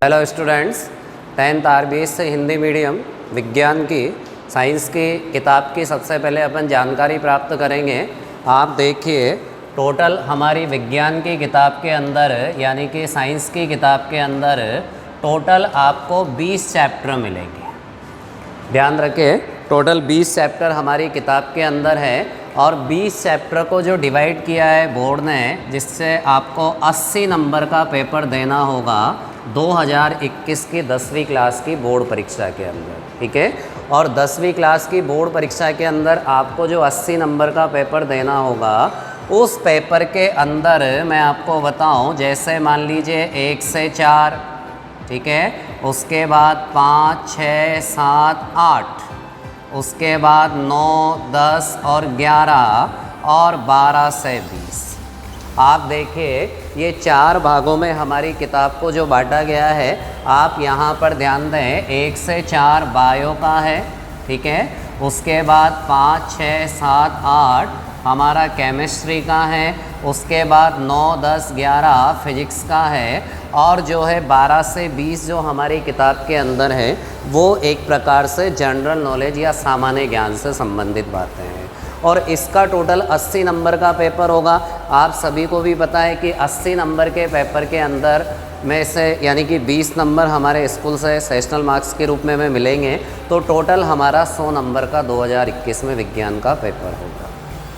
Hello students, 10th RBS से Hindi medium विज्ञान की साइंस की किताब की सबसे पहले अपन जानकारी प्राप्त करेंगे। आप देखिए, टोटल हमारी विज्ञान की किताब के अंदर यानी कि साइंस की किताब के अंदर टोटल आपको 20 चैप्टर मिलेंगे। ध्यान रखें, टोटल 20 चैप्टर हमारी किताब के अंदर है और 20 चैप्टर को जो डिवाइड किया है बोर्ड ने, जिससे आपको 80 नंबर का पेपर देना होगा 2021 की 10वीं क्लास की बोर्ड परीक्षा के अंदर। ठीक है, और 10वीं क्लास की बोर्ड परीक्षा के अंदर आपको जो 80 नंबर का पेपर देना होगा, उस पेपर के अंदर मैं आपको बताऊं, जैसे मान लीजिए 1 से 4, ठीक है, उसके बाद 5, 6, 7, 8, उसके बाद 9, 10 और 11 और 12 से 20। आप देखिए, ये 4 भागों में हमारी किताब को जो बांटा गया है, आप यहाँ पर ध्यान दें। 1 से 4 बायो का है, ठीक है, उसके बाद 5, 6, 7, 8 हमारा केमिस्ट्री का है, उसके बाद 9, 10, 11 फिजिक्स का है, और जो है 12 से 20 जो हमारी किताब के अंदर है वो एक प्रकार से जनरल नॉलेज या सामान्य ज्ञान से संबंधित बातें हैं। और इसका टोटल 80 नंबर का पेपर होगा। आप सभी को भी पता है कि 80 नंबर के पेपर के अंदर में से यानी कि 20 नंबर हमारे स्कूल से सेशनल मार्क्स के रूप में मिलेंगे, तो टोटल हमारा 100 नंबर का 2021 में विज्ञान का पेपर होगा।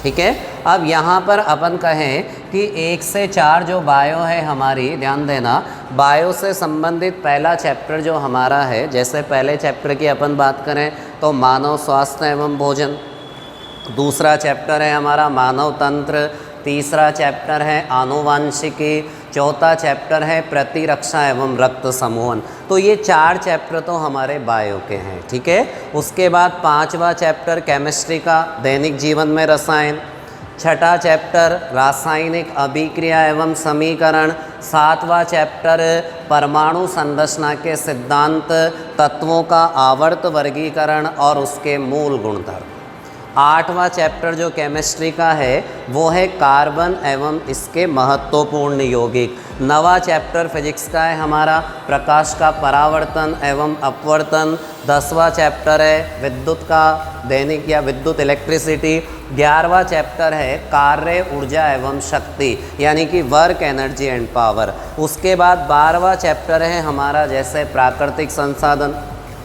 ठीक है, अब यहाँ पर अपन कहें कि 1 से 4 जो बायो है हमारी, ध्यान देना, बायो से संबंधित पहला चैप्टर जो हमारा है, जैसे पहले चैप्टर की अपन बात करें तो मानव स्वास्थ्य एवं भोजन, दूसरा चैप्टर है हमारा मानव तंत्र, तीसरा चैप्टर है आनुवांशिकी, चौथा चैप्टर है प्रतिरक्षा एवं रक्त समूहन। तो ये 4 चैप्टर तो हमारे बायो के हैं। ठीक है, उसके बाद 5वां चैप्टर केमिस्ट्री का दैनिक जीवन में रसायन, 6ठा चैप्टर रासायनिक अभिक्रिया एवं समीकरण, 7वां चैप्टर परमाणु संरचना के सिद्धांत, तत्वों का आवर्त वर्गीकरण और उसके मूल गुणधर्म, 8वां चैप्टर जो केमिस्ट्री का है वो है कार्बन एवं इसके महत्वपूर्ण यौगिक, 9वां चैप्टर फिजिक्स का है हमारा प्रकाश का परावर्तन एवं अपवर्तन, 10वां चैप्टर है विद्युत का दैनिक या विद्युत इलेक्ट्रिसिटी, 11वां चैप्टर है कार्य ऊर्जा एवं शक्ति यानी कि वर्क एनर्जी एंड पावर, उसके बाद 12वां चैप्टर है हमारा जैसे प्राकृतिक संसाधन,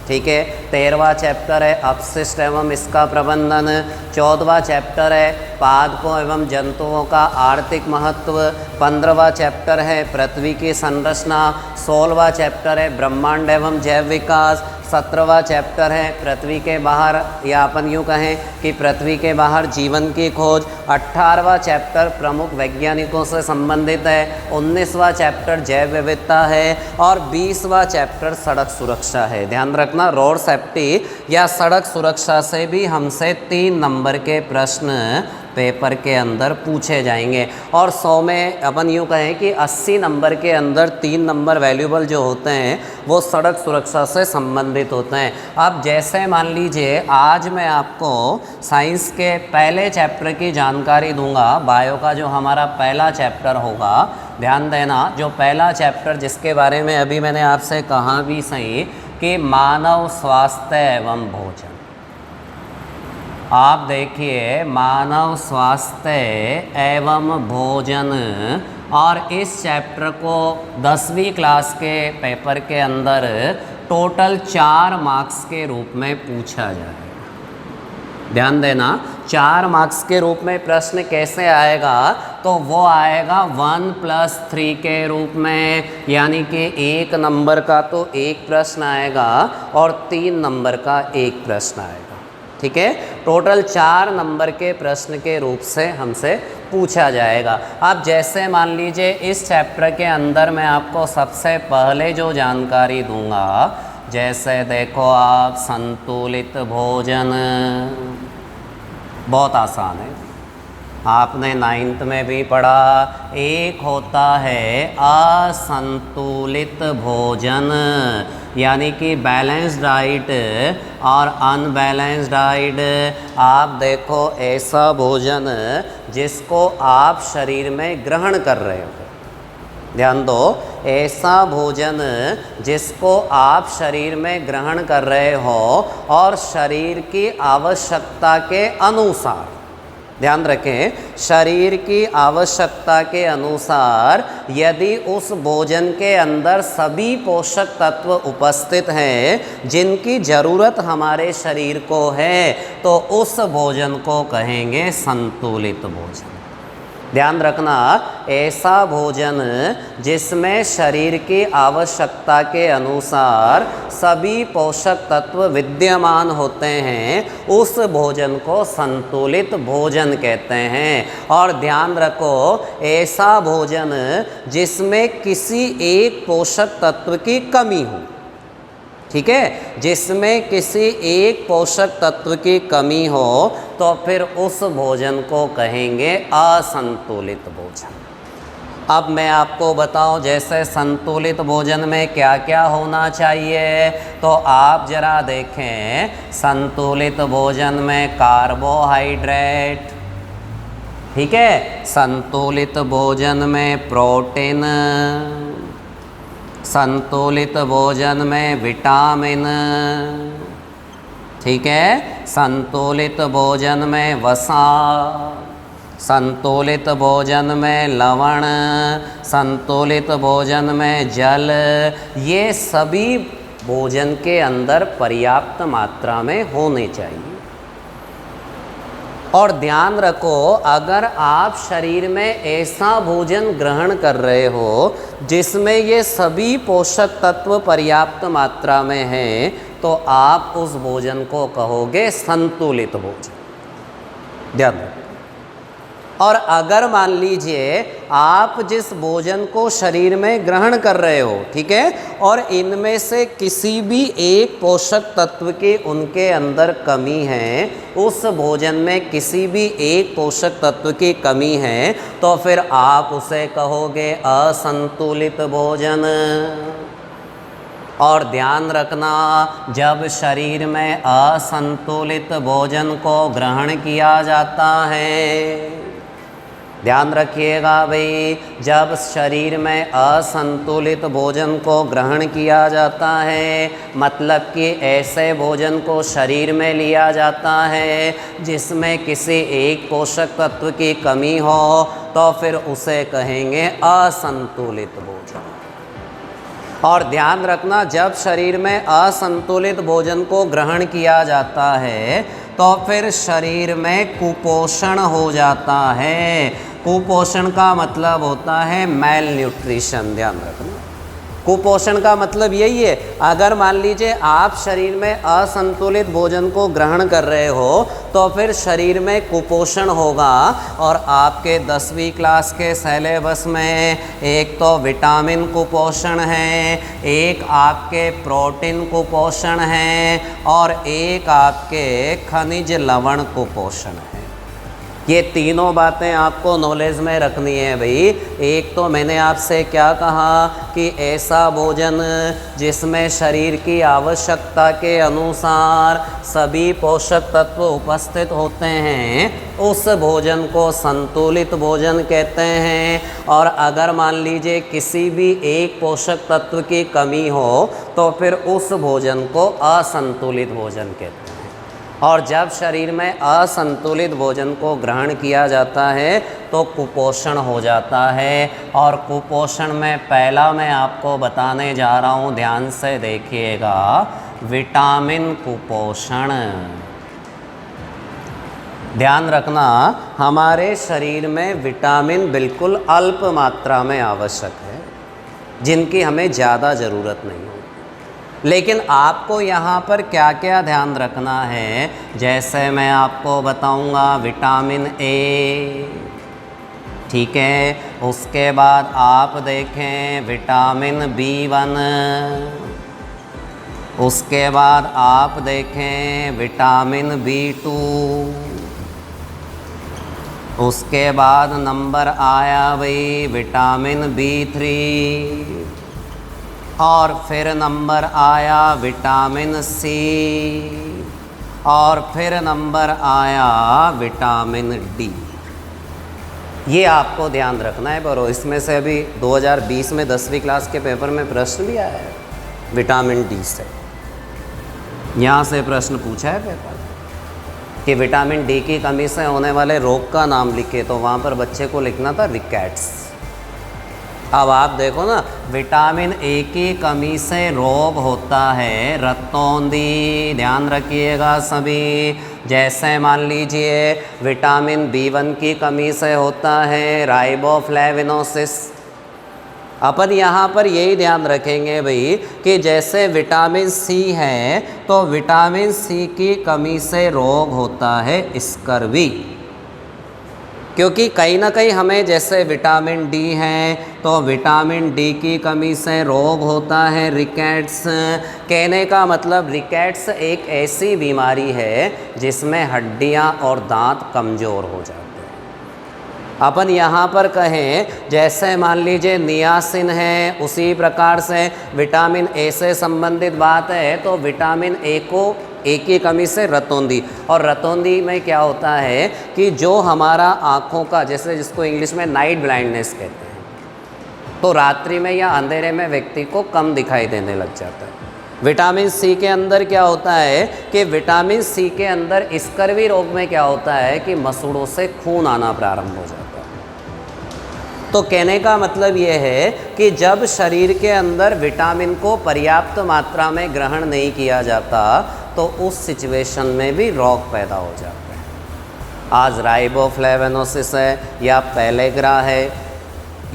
ठीक है, 13वां चैप्टर है अपशिष्ट एवं इसका प्रबंधन, 14वां चैप्टर है पादपों एवं जंतुओं का आर्थिक महत्व, 15वां चैप्टर है पृथ्वी की संरचना, 16वां चैप्टर है ब्रह्मांड एवं जैव विकास, 17वां चैप्टर है पृथ्वी के बाहर या अपन यूँ कहें कि पृथ्वी के बाहर जीवन की खोज, 18वां चैप्टर प्रमुख वैज्ञानिकों से संबंधित है, 19वां चैप्टर जैव विविधता है और 20वां चैप्टर सड़क सुरक्षा है। ध्यान रखना, रोड सेफ्टी या सड़क सुरक्षा से भी हमसे 3 नंबर के प्रश्न पेपर के अंदर पूछे जाएंगे। और 100 में अपन यूँ कहें कि 80 नंबर के अंदर 3 नंबर वैल्यूबल जो होते हैं वो सड़क सुरक्षा से संबंधित होते हैं। अब जैसे मान लीजिए आज मैं आपको साइंस के पहले चैप्टर की जानकारी दूंगा, बायो का जो हमारा पहला चैप्टर होगा, ध्यान देना, जो पहला चैप्टर जिसके बारे में अभी मैंने आपसे कहा भी सही कि मानव स्वास्थ्य एवं भोजन। आप देखिए, मानव स्वास्थ्य एवं भोजन, और इस चैप्टर को 10वीं क्लास के पेपर के अंदर टोटल 4 मार्क्स के रूप में पूछा जाएगा। ध्यान देना, 4 मार्क्स के रूप में प्रश्न कैसे आएगा, तो वो आएगा 1+3 के रूप में, यानी कि 1 नंबर का तो 1 प्रश्न आएगा और 3 नंबर का 1 प्रश्न आएगा। ठीक है, टोटल 4 नंबर के प्रश्न के रूप से हमसे पूछा जाएगा। अब जैसे मान लीजिए इस चैप्टर के अंदर मैं आपको सबसे पहले जो जानकारी दूंगा, जैसे देखो आप संतुलित भोजन, बहुत आसान है, आपने 9th में भी पढ़ा। एक होता है असंतुलित भोजन, यानी कि बैलेंस डाइट और अनबैलेंस डाइट। आप देखो ऐसा भोजन जिसको आप शरीर में ग्रहण कर रहे हो, ध्यान दो, ऐसा भोजन जिसको आप शरीर में ग्रहण कर रहे हो और शरीर की आवश्यकता के अनुसार, ध्यान रखें, शरीर की आवश्यकता के अनुसार यदि उस भोजन के अंदर सभी पोषक तत्व उपस्थित हैं जिनकी ज़रूरत हमारे शरीर को है, तो उस भोजन को कहेंगे संतुलित भोजन। ध्यान रखना, ऐसा भोजन जिसमें शरीर की आवश्यकता के अनुसार सभी पोषक तत्व विद्यमान होते हैं, उस भोजन को संतुलित भोजन कहते हैं। और ध्यान रखो, ऐसा भोजन जिसमें किसी एक पोषक तत्व की कमी हो, ठीक है, जिसमें किसी एक पोषक तत्व की कमी हो तो फिर उस भोजन को कहेंगे असंतुलित भोजन। अब मैं आपको बताऊं, जैसे संतुलित भोजन में क्या क्या होना चाहिए, तो आप जरा देखें, संतुलित भोजन में कार्बोहाइड्रेट, ठीक है, संतुलित भोजन में प्रोटीन, संतुलित भोजन में विटामिन, ठीक है, संतुलित भोजन में वसा, संतुलित भोजन में लवण, संतुलित भोजन में जल, ये सभी भोजन के अंदर पर्याप्त मात्रा में होने चाहिए। और ध्यान रखो, अगर आप शरीर में ऐसा भोजन ग्रहण कर रहे हो जिसमें ये सभी पोषक तत्व पर्याप्त मात्रा में हैं, तो आप उस भोजन को कहोगे संतुलित भोजन। ध्यान रखो। और अगर मान लीजिए आप जिस भोजन को शरीर में ग्रहण कर रहे हो, ठीक है, और इनमें से किसी भी एक पोषक तत्व की उनके अंदर कमी है, उस भोजन में किसी भी एक पोषक तत्व की कमी है, तो फिर आप उसे कहोगे असंतुलित भोजन। और ध्यान रखना, जब शरीर में असंतुलित भोजन को ग्रहण किया जाता है, ध्यान रखिएगा भाई, जब शरीर में असंतुलित भोजन को ग्रहण किया जाता है, मतलब कि ऐसे भोजन को शरीर में लिया जाता है जिसमें किसी एक पोषक तत्व की कमी हो, तो फिर उसे कहेंगे असंतुलित भोजन। और ध्यान रखना, जब शरीर में असंतुलित भोजन को ग्रहण किया जाता है तो फिर शरीर में कुपोषण हो जाता है। कुपोषण का मतलब होता है मेल न्यूट्रिशन। ध्यान रखना, कुपोषण का मतलब यही है, अगर मान लीजिए आप शरीर में असंतुलित भोजन को ग्रहण कर रहे हो तो फिर शरीर में कुपोषण होगा। और आपके 10वीं क्लास के सिलेबस में एक तो विटामिन कुपोषण है, एक आपके प्रोटीन कुपोषण है, और एक आपके खनिज लवण कुपोषण है। ये तीनों बातें आपको नॉलेज में रखनी है भाई। एक तो मैंने आपसे क्या कहा कि ऐसा भोजन जिसमें शरीर की आवश्यकता के अनुसार सभी पोषक तत्व उपस्थित होते हैं, उस भोजन को संतुलित भोजन कहते हैं। और अगर मान लीजिए किसी भी एक पोषक तत्व की कमी हो तो फिर उस भोजन को असंतुलित भोजन कहते हैं। और जब शरीर में असंतुलित भोजन को ग्रहण किया जाता है तो कुपोषण हो जाता है। और कुपोषण में पहला मैं आपको बताने जा रहा हूँ, ध्यान से देखिएगा, विटामिन कुपोषण। ध्यान रखना, हमारे शरीर में विटामिन बिल्कुल अल्प मात्रा में आवश्यक है, जिनकी हमें ज़्यादा ज़रूरत नहीं है। लेकिन आपको यहाँ पर क्या क्या ध्यान रखना है, जैसे मैं आपको बताऊँगा, विटामिन ए, ठीक है, उसके बाद आप देखें विटामिन B1, उसके बाद आप देखें विटामिन B2, उसके बाद नंबर आया भाई विटामिन B3, और फिर नंबर आया विटामिन सी, और फिर नंबर आया विटामिन डी। ये आपको ध्यान रखना है। पर इसमें से अभी 2020 में 10वीं क्लास के पेपर में प्रश्न भी आया है विटामिन डी से। यहाँ से प्रश्न पूछा है पेपर कि विटामिन डी की कमी से होने वाले रोग का नाम लिखे, तो वहाँ पर बच्चे को लिखना था रिकेट्स। अब आप देखो ना, विटामिन ए की कमी से रोग होता है रतौंधी, ध्यान रखिएगा सभी। जैसे मान लीजिए विटामिन बी1 की कमी से होता है राइबोफ्लेविनोसिस। अपन यहाँ पर यही ध्यान रखेंगे भाई कि जैसे विटामिन सी है तो विटामिन सी की कमी से रोग होता है स्कर्वी, क्योंकि कहीं ना कहीं हमें जैसे विटामिन डी है तो विटामिन डी की कमी से रोग होता है रिकेट्स। कहने का मतलब रिकेट्स एक ऐसी बीमारी है जिसमें हड्डियां और दांत कमज़ोर हो जाते हैं। अपन यहाँ पर कहें जैसे मान लीजिए नियासिन है, उसी प्रकार से विटामिन ए से संबंधित बात है तो विटामिन ए की कमी से रतौंधी। और रतौंधी में क्या होता है कि जो हमारा आँखों का, जैसे जिसको इंग्लिश में नाइट ब्लाइंडनेस कहते हैं, तो रात्रि में या अंधेरे में व्यक्ति को कम दिखाई देने लग जाता है। विटामिन सी के अंदर क्या होता है कि विटामिन सी के अंदर स्कर्वी रोग में क्या होता है कि मसूड़ों से खून आना प्रारंभ हो जाता है। तो कहने का मतलब ये है कि जब शरीर के अंदर विटामिन को पर्याप्त मात्रा में ग्रहण नहीं किया जाता तो उस सिचुएशन में भी रोग पैदा हो जाते हैं। आज राइबोफ्लेविनोसिस है या पेलेग्रा है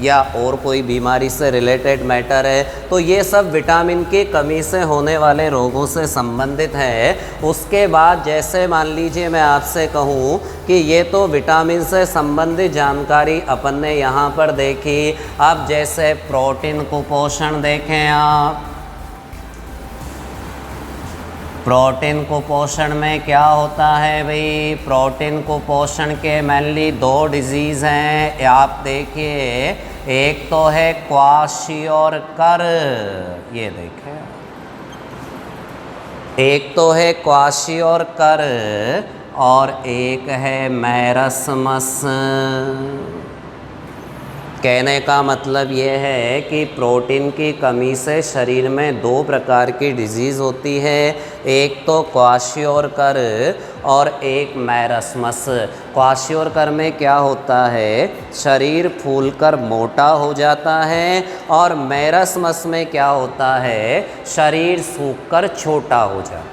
या और कोई बीमारी से रिलेटेड मैटर है, तो ये सब विटामिन की कमी से होने वाले रोगों से संबंधित है। उसके बाद जैसे मान लीजिए मैं आपसे कहूँ कि ये तो विटामिन से संबंधित जानकारी अपन ने यहाँ पर देखी। अब जैसे प्रोटीन कुपोषण देखें आप, प्रोटीन कुपोषण में क्या होता है भाई, प्रोटीन कुपोषण के मेनली 2 डिजीज़ हैं। आप देखिए, एक तो है क्वाशियोरकर, ये देखें, एक तो है क्वाशियोरकर और एक है मैरस्मस। कहने का मतलब ये है कि प्रोटीन की कमी से शरीर में 2 प्रकार की डिजीज़ होती है, एक तो क्वाशियोरकर और एक मैरस्मस। क्वाशियोरकर में क्या होता है, शरीर फूलकर मोटा हो जाता है, और मैरस्मस में क्या होता है, शरीर सूखकर छोटा हो जाता है।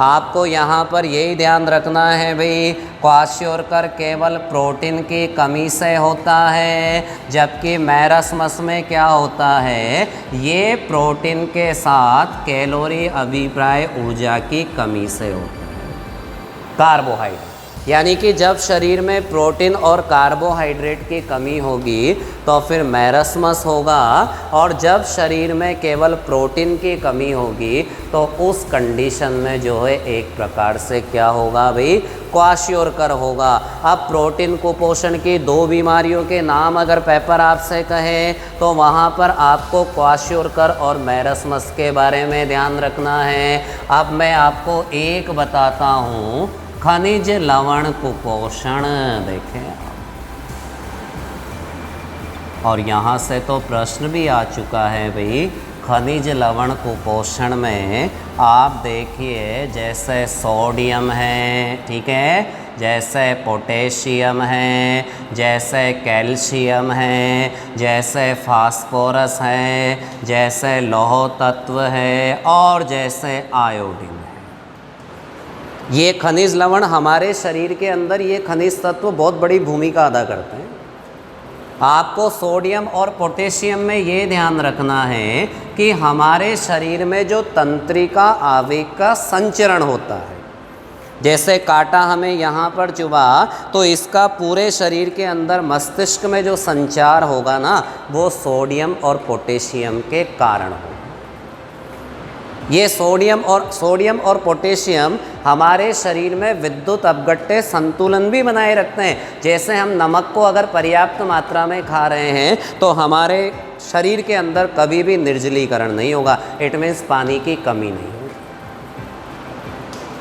आपको यहाँ पर यही ध्यान रखना है भाई, क्वाशियोरकर केवल प्रोटीन की कमी से होता है, जबकि मैरस्मस में क्या होता है, ये प्रोटीन के साथ कैलोरी अभिप्राय ऊर्जा की कमी से होता है। कार्बोहाइड्रेट, यानी कि जब शरीर में प्रोटीन और कार्बोहाइड्रेट की कमी होगी तो फिर मैरस्मस होगा, और जब शरीर में केवल प्रोटीन की कमी होगी तो उस कंडीशन में जो है एक प्रकार से क्या होगा भाई, क्वाशियोरकर होगा। अब प्रोटीन कुपोषण की 2 बीमारियों के नाम अगर पेपर आपसे कहे तो वहाँ पर आपको क्वाशियोरकर और मैरस्मस के बारे में ध्यान रखना है। अब मैं आपको एक बताता हूँ, खनिज लवण कुपोषण देखें, और यहाँ से तो प्रश्न भी आ चुका है भाई। खनिज लवण कुपोषण में आप देखिए जैसे सोडियम है, ठीक है, जैसे पोटेशियम है, जैसे कैल्शियम है, जैसे फास्फोरस है, जैसे लौह तत्व है, और जैसे आयोडीन है। ये खनिज लवण हमारे शरीर के अंदर, ये खनिज तत्व बहुत बड़ी भूमिका अदा करते हैं। आपको सोडियम और पोटेशियम में ये ध्यान रखना है कि हमारे शरीर में जो तंत्रिका आवेग का संचरण होता है, जैसे कांटा हमें यहाँ पर चुभा तो इसका पूरे शरीर के अंदर मस्तिष्क में जो संचार होगा ना, वो सोडियम और पोटेशियम के कारण होगा। ये सोडियम और पोटेशियम हमारे शरीर में विद्युत अपघट्य संतुलन भी बनाए रखते हैं। जैसे हम नमक को अगर पर्याप्त मात्रा में खा रहे हैं तो हमारे शरीर के अंदर कभी भी निर्जलीकरण नहीं होगा, इट मीन्स पानी की कमी नहीं होगी।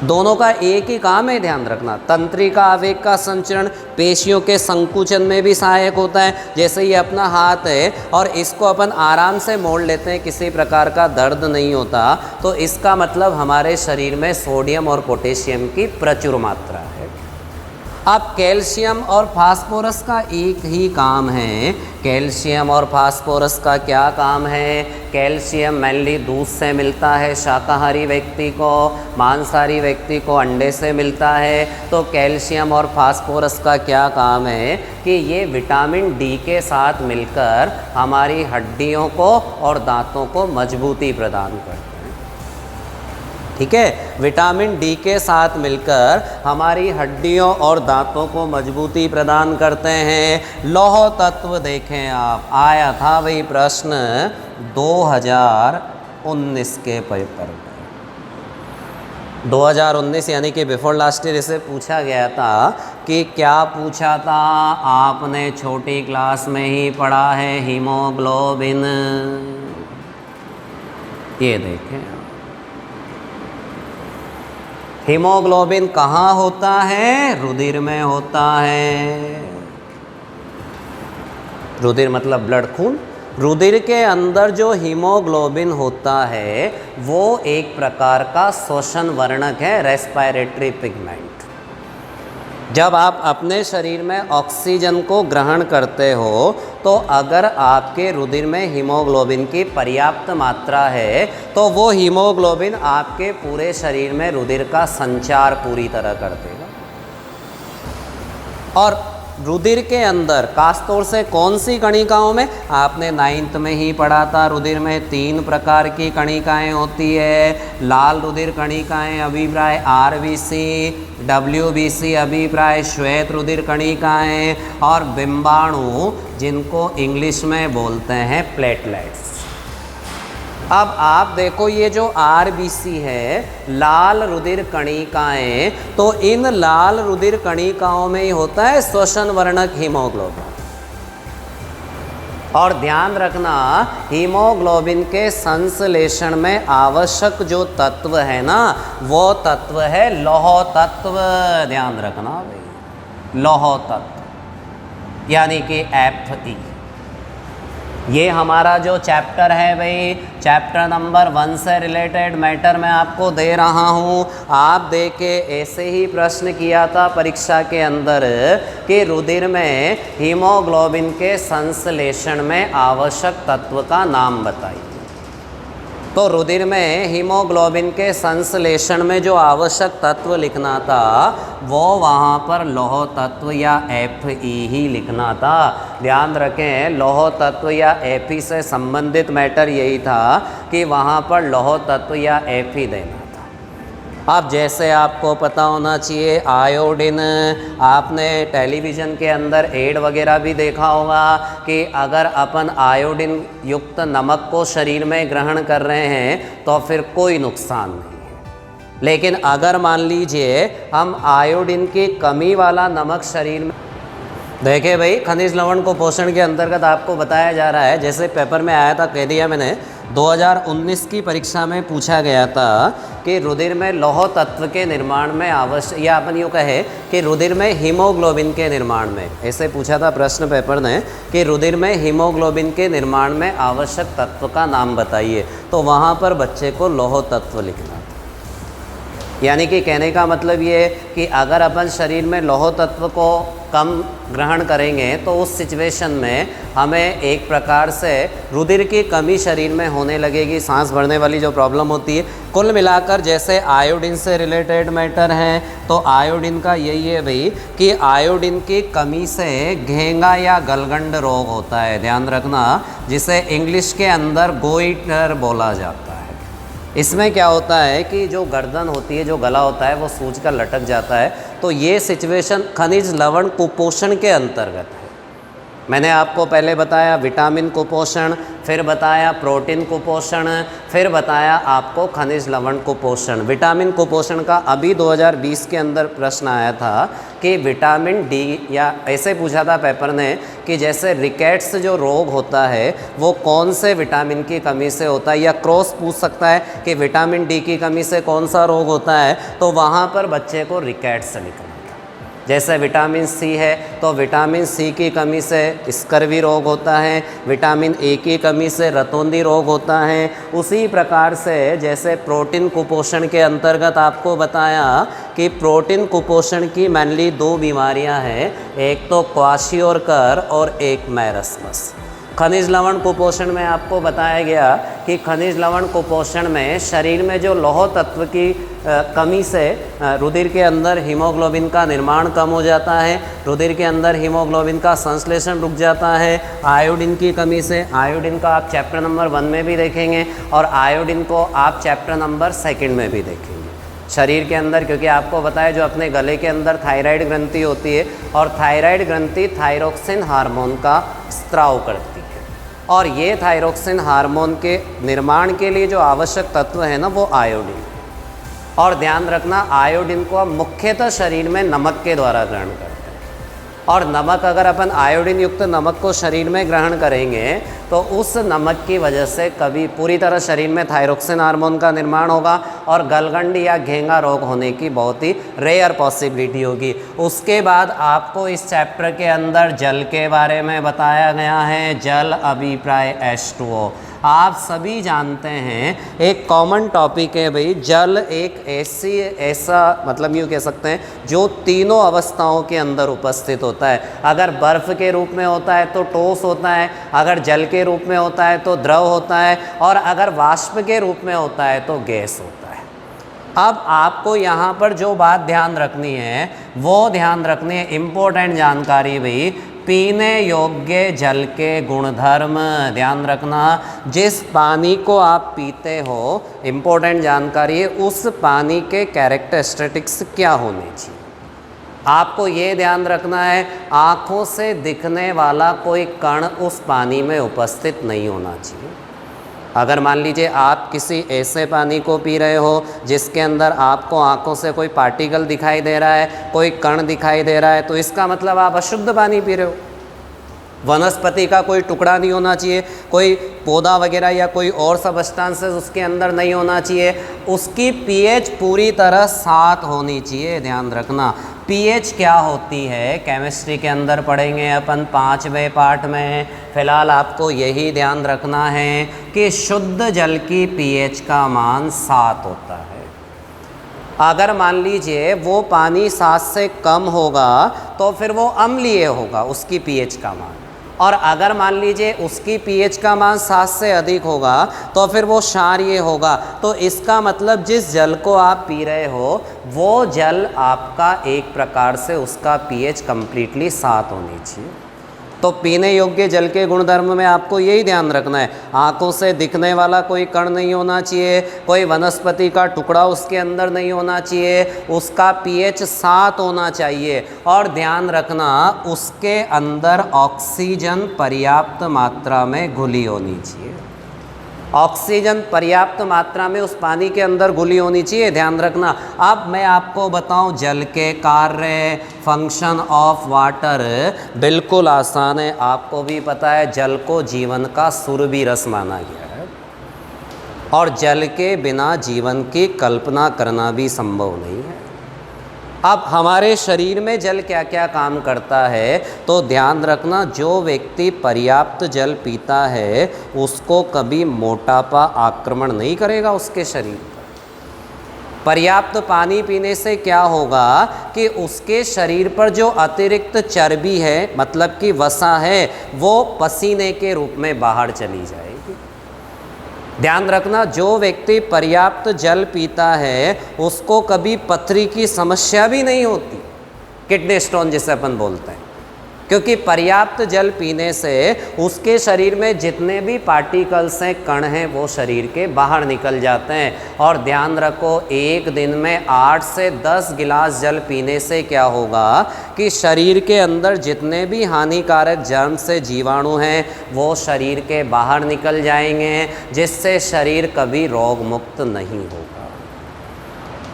दोनों का एक ही काम है, ध्यान रखना। तंत्रिका आवेग का संचरण पेशियों के संकुचन में भी सहायक होता है। जैसे ये अपना हाथ है और इसको अपन आराम से मोड़ लेते हैं, किसी प्रकार का दर्द नहीं होता, तो इसका मतलब हमारे शरीर में सोडियम और पोटेशियम की प्रचुर मात्रा है। अब कैल्शियम और फास्फोरस का एक ही काम है। कैल्शियम और फास्फोरस का क्या काम है? कैल्शियम मेनली दूध से मिलता है शाकाहारी व्यक्ति को, मांसाहारी व्यक्ति को अंडे से मिलता है। तो कैल्शियम और फास्फोरस का क्या काम है कि ये विटामिन डी के साथ मिलकर हमारी हड्डियों को और दांतों को मजबूती प्रदान करते हैं। ठीक है, विटामिन डी के साथ मिलकर हमारी हड्डियों और दांतों को मजबूती प्रदान करते हैं। लौह तत्व देखें आप, आया था वही प्रश्न 2019 के पेपर में। 2019 यानी कि बिफोर लास्ट ईयर इसे पूछा गया था कि क्या पूछा था आपने छोटी क्लास में ही पढ़ा है हीमोग्लोबिन। ये देखें, हीमोग्लोबिन कहाँ होता है? रुधिर में होता है। रुधिर मतलब ब्लड, खून। रुधिर के अंदर जो हीमोग्लोबिन होता है वो एक प्रकार का श्वसन वर्णक है, रेस्पिरेटरी पिगमेंट। जब आप अपने शरीर में ऑक्सीजन को ग्रहण करते हो तो अगर आपके रुधिर में हीमोग्लोबिन की पर्याप्त मात्रा है तो वो हीमोग्लोबिन आपके पूरे शरीर में रुधिर का संचार पूरी तरह कर देगा। और रुधिर के अंदर खासतौर से कौन सी कणिकाओं में? आपने 9th में ही पढ़ा था, रुधिर में 3 प्रकार की कणिकाएं होती है। लाल रुधिर कणिकाएं अभिप्राय RBC, WBC अभिप्राय श्वेत रुधिर कणिकाएं, और बिंबाणु जिनको इंग्लिश में बोलते हैं प्लेटलेट्स। अब आप देखो ये जो RBC है, लाल रुधिर कणिकाएं, तो इन लाल रुधिर कणिकाओं में ही होता है श्वसन वर्णक हीमोग्लोबिन। और ध्यान रखना, हीमोग्लोबिन के संश्लेषण में आवश्यक जो तत्व है ना, वो तत्व है लौह तत्व। ध्यान रखना भाई, लौह तत्व यानी कि Fe। ये हमारा जो चैप्टर है भाई, चैप्टर नंबर 1 से रिलेटेड मैटर मैं आपको दे रहा हूँ। आप देखे ऐसे ही प्रश्न किया था परीक्षा के अंदर कि रुधिर में हीमोग्लोबिन के संश्लेषण में आवश्यक तत्व का नाम बताइए। तो रुधिर में हीमोग्लोबिन के संश्लेषण में जो आवश्यक तत्व लिखना था वो वहाँ पर लौह तत्व या Fe ही लिखना था। ध्यान रखें, लौह तत्व या Fe से संबंधित मैटर यही था कि वहाँ पर लौह तत्व या Fe देना था। अब जैसे आपको पता होना चाहिए आयोडीन, आपने टेलीविज़न के अंदर एड वगैरह भी देखा होगा कि अगर अपन आयोडीन युक्त नमक को शरीर में ग्रहण कर रहे हैं तो फिर कोई नुकसान नहीं है। लेकिन अगर मान लीजिए हम आयोडीन की कमी वाला नमक शरीर में, देखिए भाई खनिज लवण को पोषण के अंतर्गत आपको बताया जा रहा है, जैसे पेपर में आया था, कह दिया मैंने, 2019 की परीक्षा में पूछा गया था कि रुधिर में लौह तत्व के निर्माण में आवश्यक, या अपन यूँ कहे कि रुधिर में हीमोग्लोबिन के निर्माण में, ऐसे पूछा था प्रश्न पेपर ने कि रुधिर में हीमोग्लोबिन के निर्माण में आवश्यक तत्व का नाम बताइए। तो वहाँ पर बच्चे को लौह तत्व लिखना था। यानी कि कहने का मतलब ये है कि अगर अपन शरीर में लौह तत्व को कम ग्रहण करेंगे तो उस सिचुएशन में हमें एक प्रकार से रुधिर की कमी शरीर में होने लगेगी, सांस भरने वाली जो प्रॉब्लम होती है। कुल मिलाकर जैसे आयोडीन से रिलेटेड मैटर हैं तो आयोडीन का यही है भाई कि आयोडीन की कमी से घेंगा या गलगंड रोग होता है, ध्यान रखना, जिसे इंग्लिश के अंदर गोइटर बोला जाता है। इसमें क्या होता है कि जो गर्दन होती है, जो गला होता है, वो सूज कर लटक जाता है। तो ये सिचुएशन खनिज लवण कुपोषण के अंतर्गत है। मैंने आपको पहले बताया विटामिन कुपोषण, फिर बताया प्रोटीन कुपोषण, फिर बताया आपको खनिज लवण कुपोषण। विटामिन कुपोषण का अभी 2020 के अंदर प्रश्न आया था कि विटामिन डी, या ऐसे पूछा था पेपर ने कि जैसे रिकेट्स जो रोग होता है वो कौन से विटामिन की कमी से होता है, या क्रॉस पूछ सकता है कि विटामिन डी की कमी से कौन सा रोग होता है, तो वहाँ पर बच्चे को रिकेट्स लिखना। जैसे विटामिन सी है तो विटामिन सी की कमी से स्कर्वी रोग होता है, विटामिन ए की कमी से रतौंधी रोग होता है। उसी प्रकार से जैसे प्रोटीन कुपोषण के अंतर्गत आपको बताया कि प्रोटीन कुपोषण की मेनली 2 बीमारियां हैं, एक तो क्वाशियोरकर और एक मैरस्मस। खनिज लवण कुपोषण में आपको बताया गया कि खनिज लवण कुपोषण में शरीर में जो लौह तत्व की कमी से रुधिर के अंदर हीमोग्लोबिन का निर्माण कम हो जाता है, रुधिर के अंदर हीमोग्लोबिन का संश्लेषण रुक जाता है। आयोडीन की कमी से, आयोडीन का आप चैप्टर नंबर 1 में भी देखेंगे और आयोडीन को आप चैप्टर नंबर 2 में भी देखेंगे। शरीर के अंदर, क्योंकि आपको बताया जो अपने गले के अंदर थायराइड ग्रंथि होती है और थायराइड ग्रंथि थायरोक्सिन हार्मोन का स्त्राव करती है, और ये थायरोक्सिन हार्मोन के निर्माण के लिए जो आवश्यक तत्व है ना वो आयोडीन। और ध्यान रखना आयोडीन को हम मुख्यतः शरीर में नमक के द्वारा ग्रहण करते हैं, और नमक, अगर अपन आयोडीन युक्त नमक को शरीर में ग्रहण करेंगे तो उस नमक की वजह से कभी पूरी तरह शरीर में थायरोक्सिन हार्मोन का निर्माण होगा और गलगंड या घेंगा रोग होने की बहुत ही रेयर पॉसिबिलिटी होगी। उसके बाद आपको इस चैप्टर के अंदर जल के बारे में बताया गया है, जल अभिप्राय H2O। आप सभी जानते हैं एक कॉमन टॉपिक है भाई, जल एक ऐसा मतलब यूँ कह सकते हैं जो तीनों अवस्थाओं के अंदर उपस्थित होता है। अगर बर्फ़ के रूप में होता है तो ठोस होता है, अगर जल के रूप में होता है तो द्रव होता है, और अगर वाष्प के रूप में होता है तो गैस होता है। अब आपको यहाँ पर जो बात ध्यान रखनी है वो ध्यान रखनी है, इम्पोर्टेंट जानकारी भाई, पीने योग्य जल के गुणधर्म ध्यान रखना। जिस पानी को आप पीते हो, इम्पोर्टेंट जानकारी है, उस पानी के कैरेक्टरिस्टिक्स क्या होने चाहिए। आपको ये ध्यान रखना है आँखों से दिखने वाला कोई कण उस पानी में उपस्थित नहीं होना चाहिए। अगर मान लीजिए आप किसी ऐसे पानी को पी रहे हो जिसके अंदर आपको आंखों से कोई पार्टिकल दिखाई दे रहा है, कोई कण दिखाई दे रहा है, तो इसका मतलब आप अशुद्ध पानी पी रहे हो। वनस्पति का कोई टुकड़ा नहीं होना चाहिए, कोई पौधा वगैरह या कोई और सब्सटेंसेस उसके अंदर नहीं होना चाहिए। उसकी पीएच पूरी तरह 7 होनी चाहिए। ध्यान रखना पीएच क्या होती है केमिस्ट्री के अंदर पढ़ेंगे अपन 5वें पार्ट में। फिलहाल आपको यही ध्यान रखना है कि शुद्ध जल की पीएच का मान 7 होता है। अगर मान लीजिए वो पानी 7 से कम होगा तो फिर वो अम्लीय होगा उसकी पीएच का मान, और अगर मान लीजिए उसकी पीएच का मान 7 से अधिक होगा तो फिर वो क्षारीय होगा। तो इसका मतलब जिस जल को आप पी रहे हो वो जल आपका एक प्रकार से उसका पीएच कंप्लीटली 7 होनी चाहिए। तो पीने योग्य जल के गुणधर्म में आपको यही ध्यान रखना है, आँखों से दिखने वाला कोई कण नहीं होना चाहिए, कोई वनस्पति का टुकड़ा उसके अंदर नहीं होना चाहिए, उसका पीएच 7 होना चाहिए, और ध्यान रखना उसके अंदर ऑक्सीजन पर्याप्त मात्रा में घुली होनी चाहिए। ऑक्सीजन पर्याप्त मात्रा में उस पानी के अंदर घुली होनी चाहिए। ध्यान रखना। अब मैं आपको बताऊं जल के कार्य, फंक्शन ऑफ वाटर बिल्कुल आसान है। आपको भी पता है जल को जीवन का सुरभि रस माना गया है, और जल के बिना जीवन की कल्पना करना भी संभव नहीं है। अब हमारे शरीर में जल क्या क्या काम करता है तो ध्यान रखना, जो व्यक्ति पर्याप्त जल पीता है उसको कभी मोटापा आक्रमण नहीं करेगा उसके शरीर पर। पर्याप्त पानी पीने से क्या होगा कि उसके शरीर पर जो अतिरिक्त चर्बी है, मतलब कि वसा है, वो पसीने के रूप में बाहर चली जाएगी। ध्यान रखना, जो व्यक्ति पर्याप्त जल पीता है उसको कभी पथरी की समस्या भी नहीं होती, किडनी स्टोन जिसे अपन बोलते हैं। क्योंकि पर्याप्त जल पीने से उसके शरीर में जितने भी पार्टिकल्स हैं, कण हैं, वो शरीर के बाहर निकल जाते हैं। और ध्यान रखो, एक दिन में 8 से 10 गिलास जल पीने से क्या होगा कि शरीर के अंदर जितने भी हानिकारक जर्म से जीवाणु हैं वो शरीर के बाहर निकल जाएंगे, जिससे शरीर कभी रोग मुक्त नहीं होगा।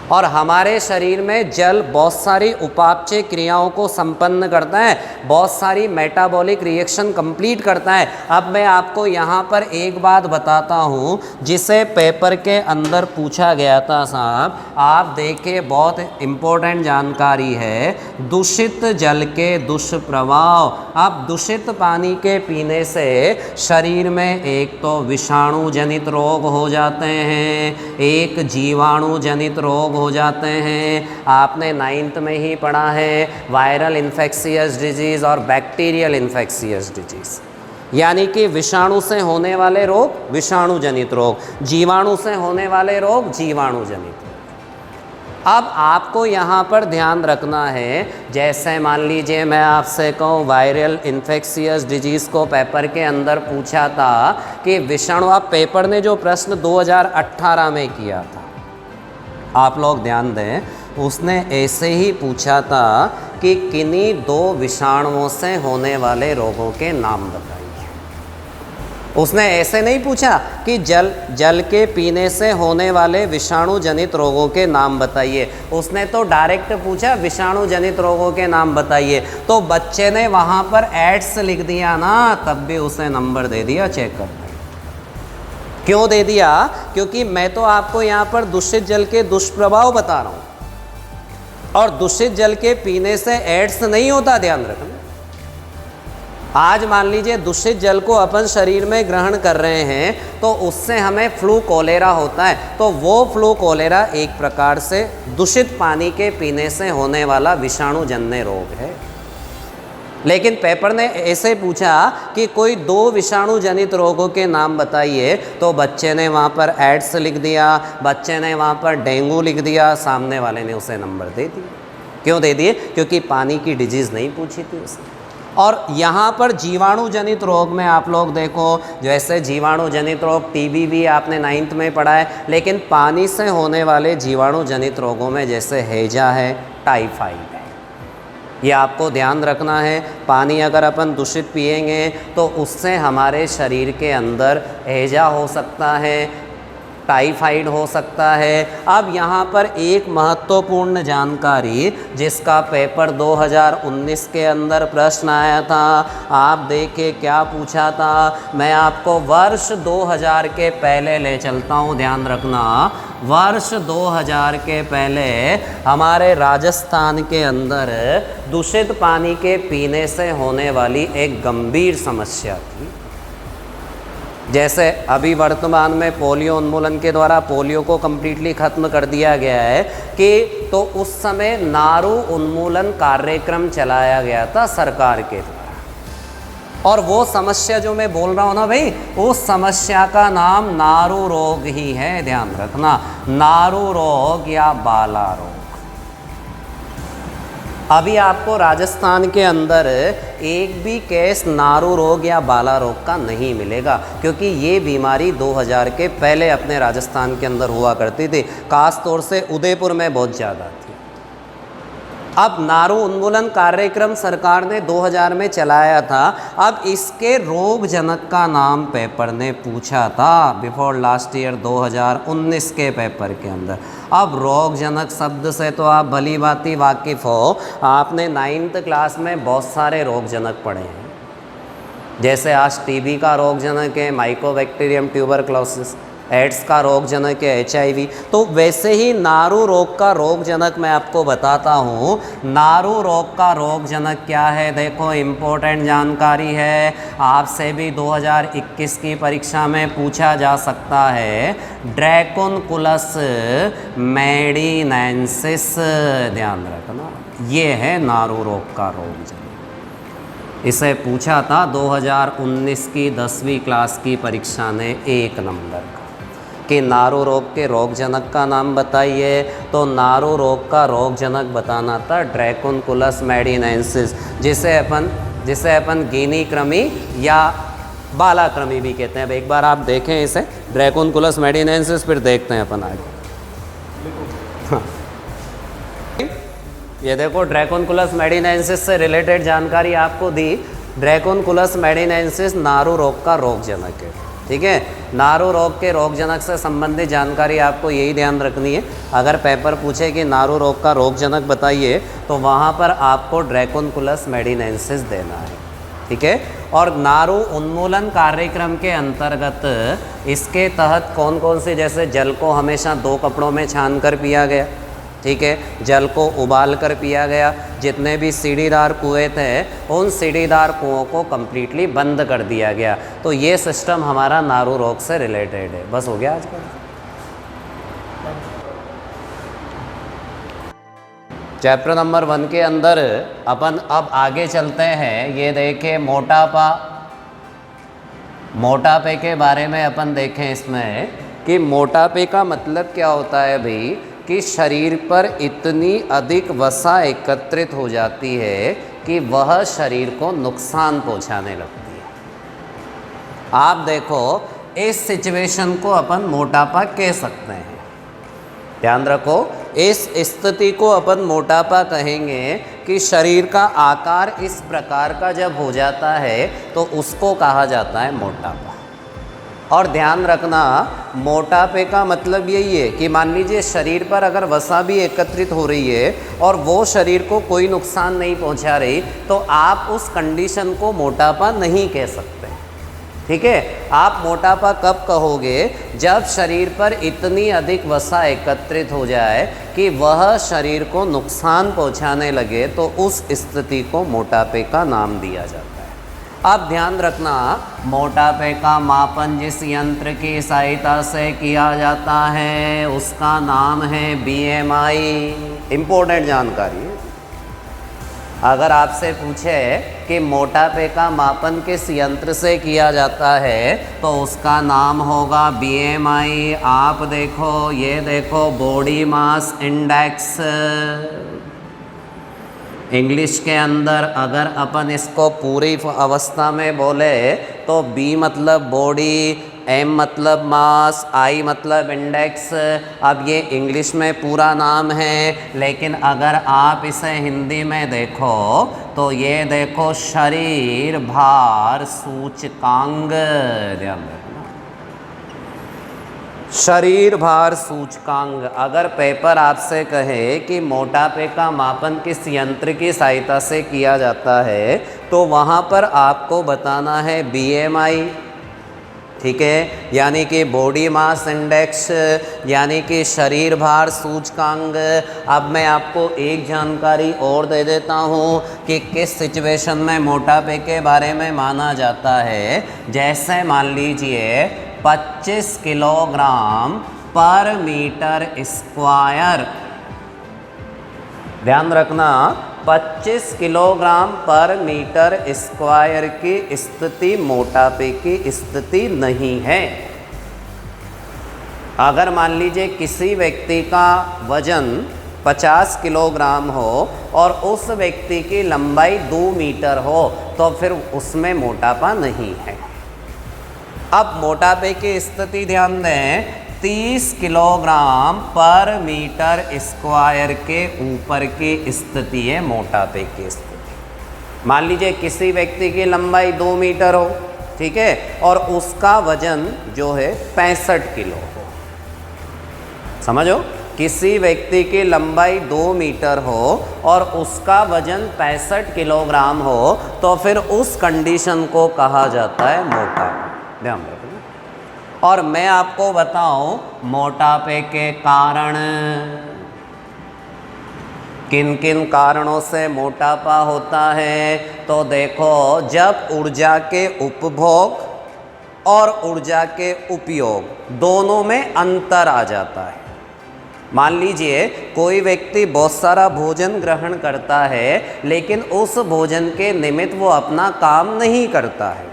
और हमारे शरीर में जल बहुत सारी उपापचय क्रियाओं को संपन्न करता है, बहुत सारी मेटाबॉलिक रिएक्शन कंप्लीट करता है। अब मैं आपको यहाँ पर एक बात बताता हूँ जिसे पेपर के अंदर पूछा गया था साहब। आप देखिए, बहुत इम्पोर्टेंट जानकारी है, दूषित जल के दुष्प्रभाव। अब दूषित पानी के पीने से शरीर में एक तो विषाणु जनित रोग हो जाते हैं, एक जीवाणु जनित रोग हो जाते हैं। आपने 9th में ही पढ़ा है वायरल इन्फेक्शियस डिजीज़ और बैक्टीरियल इन्फेक्शियस डिजीज़, यानी कि विषाणु से होने वाले रोग विषाणु जनित रोग, जीवाणु से होने वाले रोग जीवाणु जनित रोग। अब आपको यहाँ पर ध्यान रखना है, जैसे मान लीजिए मैं आपसे कहूँ वायरल इन्फेक्शियस डिजीज़ को पेपर के अंदर पूछा था कि विषाणु, आप पेपर ने जो प्रश्न 2018 में किया था, आप लोग ध्यान दें, उसने ऐसे ही पूछा था कि किन्हीं 2 विषाणुओं से होने वाले रोगों के नाम बताइए। उसने ऐसे नहीं पूछा कि जल के पीने से होने वाले विषाणु जनित रोगों के नाम बताइए, उसने तो डायरेक्ट पूछा विषाणु जनित रोगों के नाम बताइए। तो बच्चे ने वहाँ पर एड्स लिख दिया ना, तब भी उसे नंबर दे दिया, चेक कर। क्यों दे दिया? क्योंकि मैं तो आपको यहाँ पर दूषित जल के दुष्प्रभाव बता रहा हूँ, और दूषित जल के पीने से एड्स नहीं होता, ध्यान रखना। आज मान लीजिए दूषित जल को अपन शरीर में ग्रहण कर रहे हैं तो उससे हमें फ्लू कोलेरा होता है, तो वो फ्लू कोलेरा एक प्रकार से दूषित पानी के पीने से होने वाला विषाणु जन्य रोग है। लेकिन पेपर ने ऐसे पूछा कि कोई 2 विषाणु जनित रोगों के नाम बताइए, तो बच्चे ने वहाँ पर एड्स लिख दिया, बच्चे ने वहाँ पर डेंगू लिख दिया, सामने वाले ने उसे नंबर दे दिए। क्यों दे दिए? क्योंकि पानी की डिजीज़ नहीं पूछी थी उसने। और यहाँ पर जीवाणु जनित रोग में आप लोग देखो, जैसे जीवाणु जनित रोग टीबी भी आपने 9th में पढ़ा है, लेकिन पानी से होने वाले जीवाणु जनित रोगों में जैसे हैजा है, टाइफाइड है, ये आपको ध्यान रखना है। पानी अगर अपन दूषित पिएंगे तो उससे हमारे शरीर के अंदर हैजा हो सकता है, टाइफाइड हो सकता है। अब यहाँ पर एक महत्वपूर्ण जानकारी जिसका पेपर 2019 के अंदर प्रश्न आया था, आप देखिए क्या पूछा था। मैं आपको वर्ष 2000 के पहले ले चलता हूँ, ध्यान रखना। वर्ष 2000 के पहले हमारे राजस्थान के अंदर दूषित पानी के पीने से होने वाली एक गंभीर समस्या थी। जैसे अभी वर्तमान में पोलियो उन्मूलन के द्वारा पोलियो को कम्प्लीटली ख़त्म कर दिया गया है कि तो उस समय नारू उन्मूलन कार्यक्रम चलाया गया था सरकार के द्वारा। और वो समस्या जो मैं बोल रहा हूँ ना भाई, उस समस्या का नाम नारू रोग ही है, ध्यान रखना, नारू रोग या बाला रोग। अभी आपको राजस्थान के अंदर एक भी केस नारू रोग या बाला रोग का नहीं मिलेगा, क्योंकि ये बीमारी 2000 के पहले अपने राजस्थान के अंदर हुआ करती थी, खास तौर से उदयपुर में बहुत ज़्यादा थी। अब नारू उन्मूलन कार्यक्रम सरकार ने 2000 में चलाया था। अब इसके रोग जनक का नाम पेपर ने पूछा था बिफोर लास्ट ईयर 2019 के पेपर के अंदर। अब रोग जनक शब्द से तो आप भली भांति वाकिफ़ हो, आपने 9th क्लास में बहुत सारे रोग जनक पढ़े हैं। जैसे आज टीबी का रोग जनक है माइकोबैक्टीरियम ट्यूबरक्लोसिस, एड्स का रोग जनक है HIV। तो वैसे ही नारू रोग का रोग जनक मैं आपको बताता हूँ। नारू रोग का रोग जनक क्या है? देखो, इम्पोर्टेंट जानकारी है, आपसे भी 2021 की परीक्षा में पूछा जा सकता है। ड्रैकोनकुलस मेडिनेंसिस, ध्यान रखना, ये है नारू रोग का रोग जनक। इसे पूछा था 2019 की 10वीं क्लास की परीक्षा ने 1 नंबर का कि नारू रोग के रोग जनक का नाम बताइए। तो नारू रोग का रोग जनक बताना था ड्रैकोनकुलस मेडिनेंसिस, जिसे अपन गिनी कृमि या बालाकृमि भी कहते हैं। अब एक बार आप देखें इसे, ड्रैकोनकुलस मेडिनेंसिस, फिर देखते हैं अपन आगे। हाँ। ये देखो ड्रैकोनकुलस मेडिनेंसिस से रिलेटेड जानकारी आपको दी। ड्रैकोनकुलस मेडिनेंसिस नारू रोग का रोगजनक है, ठीक है। नारू रोग के रोगजनक से संबंधित जानकारी आपको यही ध्यान रखनी है। अगर पेपर पूछे कि नारू रोग का रोगजनक बताइए तो वहाँ पर आपको ड्रैकोनकुलस मेडिनेंसिस देना है, ठीक है। और नारू उन्मूलन कार्यक्रम के अंतर्गत इसके तहत कौन कौन से, जैसे जल को हमेशा 2 कपड़ों में छान कर पिया गया, ठीक है, जल को उबाल कर पिया गया, जितने भी सीढ़ीदार कुएँ थे उन सीढ़ीदार कुओं को कम्प्लीटली बंद कर दिया गया। तो ये सिस्टम हमारा नारू रोग से रिलेटेड है। बस हो गया आज का। चैप्टर नंबर 1 के अंदर अपन अब आगे चलते हैं। ये देखें मोटापा, मोटापे के बारे में अपन देखें इसमें कि मोटापे का मतलब क्या होता है भाई, कि शरीर पर इतनी अधिक वसा एकत्रित हो जाती है कि वह शरीर को नुकसान पहुंचाने लगती है। आप देखो इस सिचुएशन को अपन मोटापा कह सकते हैं। ध्यान रखो, इस स्थिति को अपन मोटापा कहेंगे कि शरीर का आकार इस प्रकार का जब हो जाता है तो उसको कहा जाता है मोटापा। और ध्यान रखना, मोटापे का मतलब यही है कि मान लीजिए शरीर पर अगर वसा भी एकत्रित हो रही है और वो शरीर को कोई नुकसान नहीं पहुंचा रही, तो आप उस कंडीशन को मोटापा नहीं कह सकते, ठीक है। आप मोटापा कब कहोगे, जब शरीर पर इतनी अधिक वसा एकत्रित हो जाए कि वह शरीर को नुकसान पहुंचाने लगे, तो उस स्थिति को मोटापे का नाम दिया जाता है। अब ध्यान रखना, मोटापे का मापन जिस यंत्र की सहायता से किया जाता है उसका नाम है BMI। इम्पोर्टेंट जानकारी है। अगर आपसे पूछे कि मोटापे का मापन किस यंत्र से किया जाता है तो उसका नाम होगा BMI। आप देखो, ये देखो बॉडी मास इंडेक्स, इंग्लिश के अंदर अगर अपन इसको पूरी अवस्था में बोले तो B मतलब बॉडी, M मतलब मास, I मतलब इंडेक्स। अब ये इंग्लिश में पूरा नाम है, लेकिन अगर आप इसे हिंदी में देखो तो ये देखो शरीर भार सूचकांक। ध्यान रखना, शरीर भार सूचकांक। अगर पेपर आपसे कहे कि मोटापे का मापन किस यंत्र की सहायता से किया जाता है तो वहाँ पर आपको बताना है BMI, ठीक है, यानी कि बॉडी मास इंडेक्स, यानी कि शरीर भार सूचकांक। अब मैं आपको एक जानकारी और दे देता हूँ कि किस सिचुएशन में मोटापे के बारे में माना जाता है। जैसे मान लीजिए 25 किलोग्राम पर मीटर स्क्वायर। ध्यान रखना, 25 किलोग्राम पर मीटर स्क्वायर की स्थिति मोटापे की स्थिति नहीं है। अगर मान लीजिए किसी व्यक्ति का वजन 50 किलोग्राम हो और उस व्यक्ति की लंबाई 2 मीटर हो तो फिर उसमें मोटापा नहीं है। अब मोटापे की स्थिति ध्यान दें, 30 किलोग्राम पर मीटर स्क्वायर के ऊपर की स्थिति है मोटापे की स्थिति। मान लीजिए किसी व्यक्ति की लंबाई 2 मीटर हो, ठीक है, और उसका वजन जो है 65 किलो हो। समझो, किसी व्यक्ति की लंबाई 2 मीटर हो और उसका वजन 65 किलोग्राम हो तो फिर उस कंडीशन को कहा जाता है मोटापा। ध्यान रखना। और मैं आपको बताऊं मोटापे के कारण, किन किन कारणों से मोटापा होता है। तो देखो, जब ऊर्जा के उपभोग और ऊर्जा के उपयोग दोनों में अंतर आ जाता है। मान लीजिए कोई व्यक्ति बहुत सारा भोजन ग्रहण करता है लेकिन उस भोजन के निमित्त वो अपना काम नहीं करता है,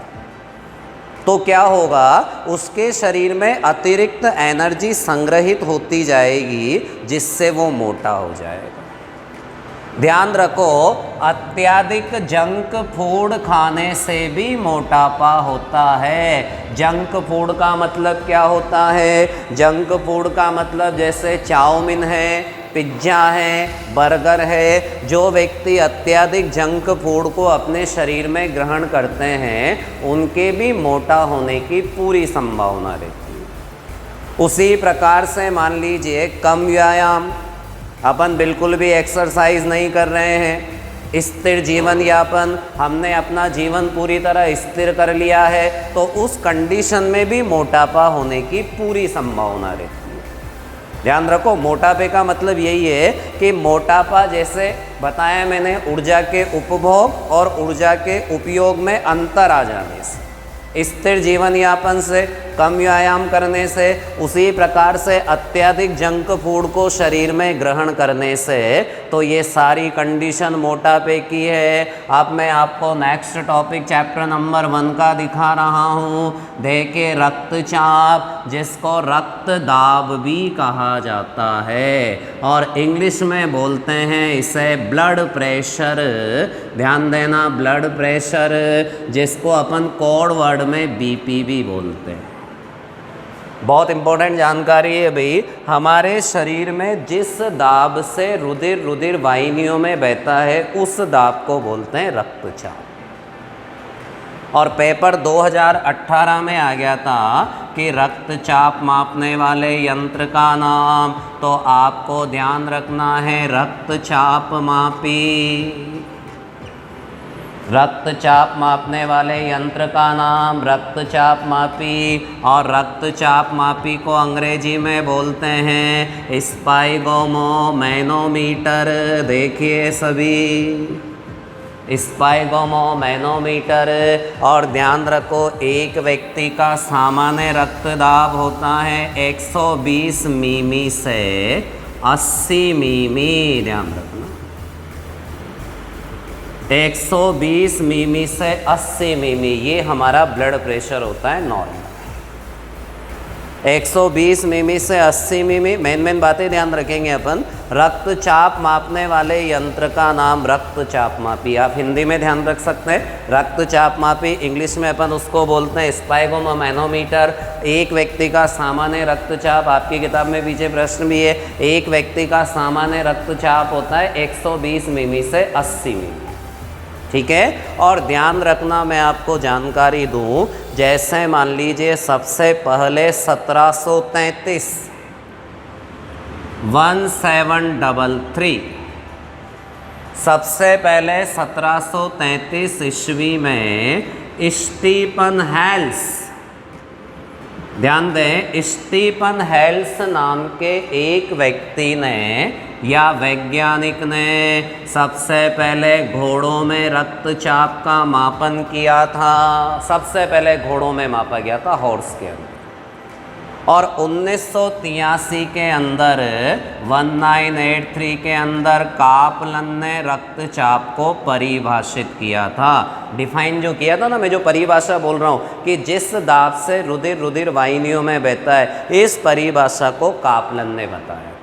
तो क्या होगा, उसके शरीर में अतिरिक्त एनर्जी संग्रहित होती जाएगी जिससे वो मोटा हो जाएगा। ध्यान रखो, अत्यधिक जंक फूड खाने से भी मोटापा होता है। जंक फूड का मतलब क्या होता है? जंक फूड का मतलब जैसे चाउमीन है, पिज्ज़ा है, बर्गर है। जो व्यक्ति अत्यधिक जंक फूड को अपने शरीर में ग्रहण करते हैं उनके भी मोटा होने की पूरी संभावना रहती है। उसी प्रकार से मान लीजिए कम व्यायाम, अपन बिल्कुल भी एक्सरसाइज नहीं कर रहे हैं, स्थिर जीवन यापन, हमने अपना जीवन पूरी तरह स्थिर कर लिया है, तो उस कंडीशन में भी मोटापा होने की पूरी संभावना रहती है। ध्यान रखो, मोटापे का मतलब यही है कि मोटापा, जैसे बताया मैंने, ऊर्जा के उपभोग और ऊर्जा के उपयोग में अंतर आ जाने से, स्थिर जीवन यापन से, कम व्यायाम करने से, उसी प्रकार से अत्यधिक जंक फूड को शरीर में ग्रहण करने से, तो ये सारी कंडीशन मोटापे की है। अब मैं आपको नेक्स्ट टॉपिक चैप्टर नंबर 1 का दिखा रहा हूँ। देखिए, रक्तचाप, जिसको रक्त दाब भी कहा जाता है और इंग्लिश में बोलते हैं इसे ब्लड प्रेशर। ध्यान देना, ब्लड प्रेशर, जिसको अपन कोड वर्ड में बीपी भी बोलते हैं। बहुत इंपॉर्टेंट जानकारी है भाई। हमारे शरीर में जिस दाब से रुधिर वाहिनियों में बहता है उस दाब को बोलते हैं रक्तचाप। और पेपर 2018 में आ गया था कि रक्तचाप मापने वाले यंत्र का नाम, तो आपको ध्यान रखना है रक्तचाप मापी। रक्तचाप मापने वाले यंत्र का नाम रक्तचाप मापी, और रक्तचाप मापी को अंग्रेजी में बोलते हैं स्पाइगोमोमैनोमीटर। देखिए सभी, स्पाइगोमोमैनोमीटर। और ध्यान रखो, एक व्यक्ति का सामान्य रक्तदाब होता है 120 मिमी से 80 मिमी। ध्यान रखना, 120 मिमी से 80 मिमी, ये हमारा ब्लड प्रेशर होता है नॉर्मल। 120 मिमी से 80 मिमी। मेन बातें ध्यान रखेंगे अपन। रक्तचाप मापने वाले यंत्र का नाम रक्तचाप मापी। आप हिंदी में ध्यान रख सकते हैं रक्तचाप मापी, इंग्लिश में अपन उसको बोलते हैं स्पाइगोमोमैनोमीटर। एक व्यक्ति का सामान्य रक्तचाप, आपकी किताब में पीछे प्रश्न भी है, एक व्यक्ति का सामान्य रक्तचाप होता है 120 मिमी से 80 मिमी। ठीक है। और ध्यान रखना, मैं आपको जानकारी दूं, जैसे मान लीजिए सबसे पहले 1733 1733, सबसे पहले 1733 ईस्वी में स्टीफन हेल्स, ध्यान दें, स्टीफन हेल्स नाम के एक व्यक्ति ने या वैज्ञानिक ने सबसे पहले घोड़ों में रक्तचाप का मापन किया था। सबसे पहले घोड़ों में मापा गया था, हॉर्स के अंदर। और 1983 के अंदर 1983 के अंदर कापलन ने रक्तचाप को परिभाषित किया था। डिफाइन जो किया था ना, मैं जो परिभाषा बोल रहा हूँ कि जिस दाब से रुधिर वाहिनियों में बहता है, इस परिभाषा को कापलन ने बताया था।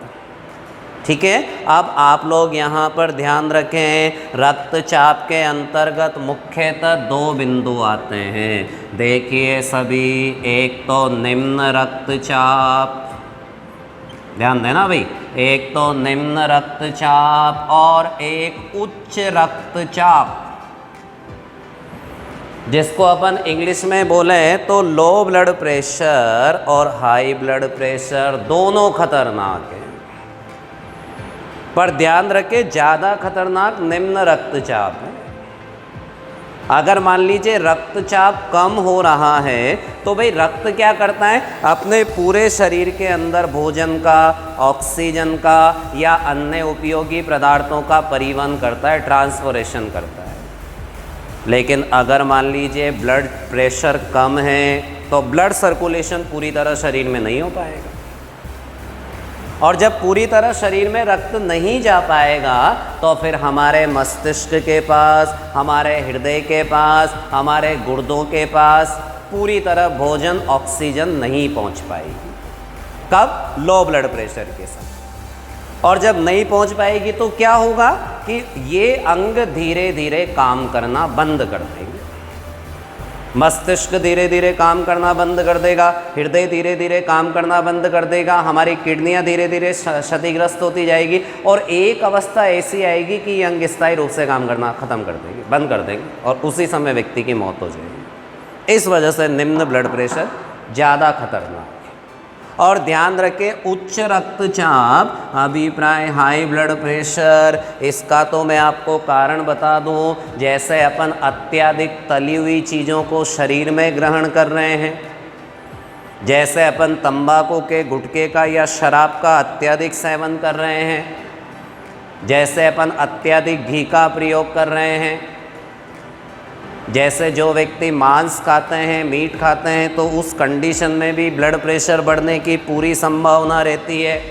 ठीक है। अब आप लोग यहाँ पर ध्यान रखें, रक्तचाप के अंतर्गत मुख्यतः 2 बिंदु आते हैं। देखिए सभी, एक तो निम्न रक्तचाप, ध्यान देना भाई, एक तो निम्न रक्तचाप और एक उच्च रक्तचाप, जिसको अपन इंग्लिश में बोले तो लो ब्लड प्रेशर और हाई ब्लड प्रेशर दोनों खतरनाक है। पर ध्यान रखें, ज़्यादा खतरनाक निम्न रक्तचाप है। अगर मान लीजिए रक्तचाप कम हो रहा है तो भाई रक्त क्या करता है, अपने पूरे शरीर के अंदर भोजन का, ऑक्सीजन का या अन्य उपयोगी पदार्थों का परिवहन करता है, ट्रांसपोर्टेशन करता है। लेकिन अगर मान लीजिए ब्लड प्रेशर कम है तो ब्लड सर्कुलेशन पूरी तरह शरीर में नहीं हो पाएगा, और जब पूरी तरह शरीर में रक्त नहीं जा पाएगा तो फिर हमारे मस्तिष्क के पास, हमारे हृदय के पास, हमारे गुर्दों के पास पूरी तरह भोजन, ऑक्सीजन नहीं पहुंच पाएगी। कब? लो ब्लड प्रेशर के साथ। और जब नहीं पहुंच पाएगी तो क्या होगा कि ये अंग धीरे धीरे काम करना बंद कर देंगे। मस्तिष्क धीरे धीरे काम करना बंद कर देगा, हृदय धीरे धीरे काम करना बंद कर देगा, हमारी किडनियां धीरे धीरे क्षतिग्रस्त होती जाएगी और एक अवस्था ऐसी आएगी कि ये अंग स्थायी रूप से काम करना खत्म कर देंगे, बंद कर देंगे और उसी समय व्यक्ति की मौत हो जाएगी। इस वजह से निम्न ब्लड प्रेशर ज़्यादा खतरनाक। और ध्यान रखें, उच्च रक्तचाप अभिप्राय हाई ब्लड प्रेशर, इसका तो मैं आपको कारण बता दूं, जैसे अपन अत्यधिक तली हुई चीज़ों को शरीर में ग्रहण कर रहे हैं, जैसे अपन तंबाकू के, गुटखे का या शराब का अत्यधिक सेवन कर रहे हैं, जैसे अपन अत्यधिक घी का प्रयोग कर रहे हैं, जैसे जो व्यक्ति मांस खाते हैं, मीट खाते हैं, तो उस कंडीशन में भी ब्लड प्रेशर बढ़ने की पूरी संभावना रहती है।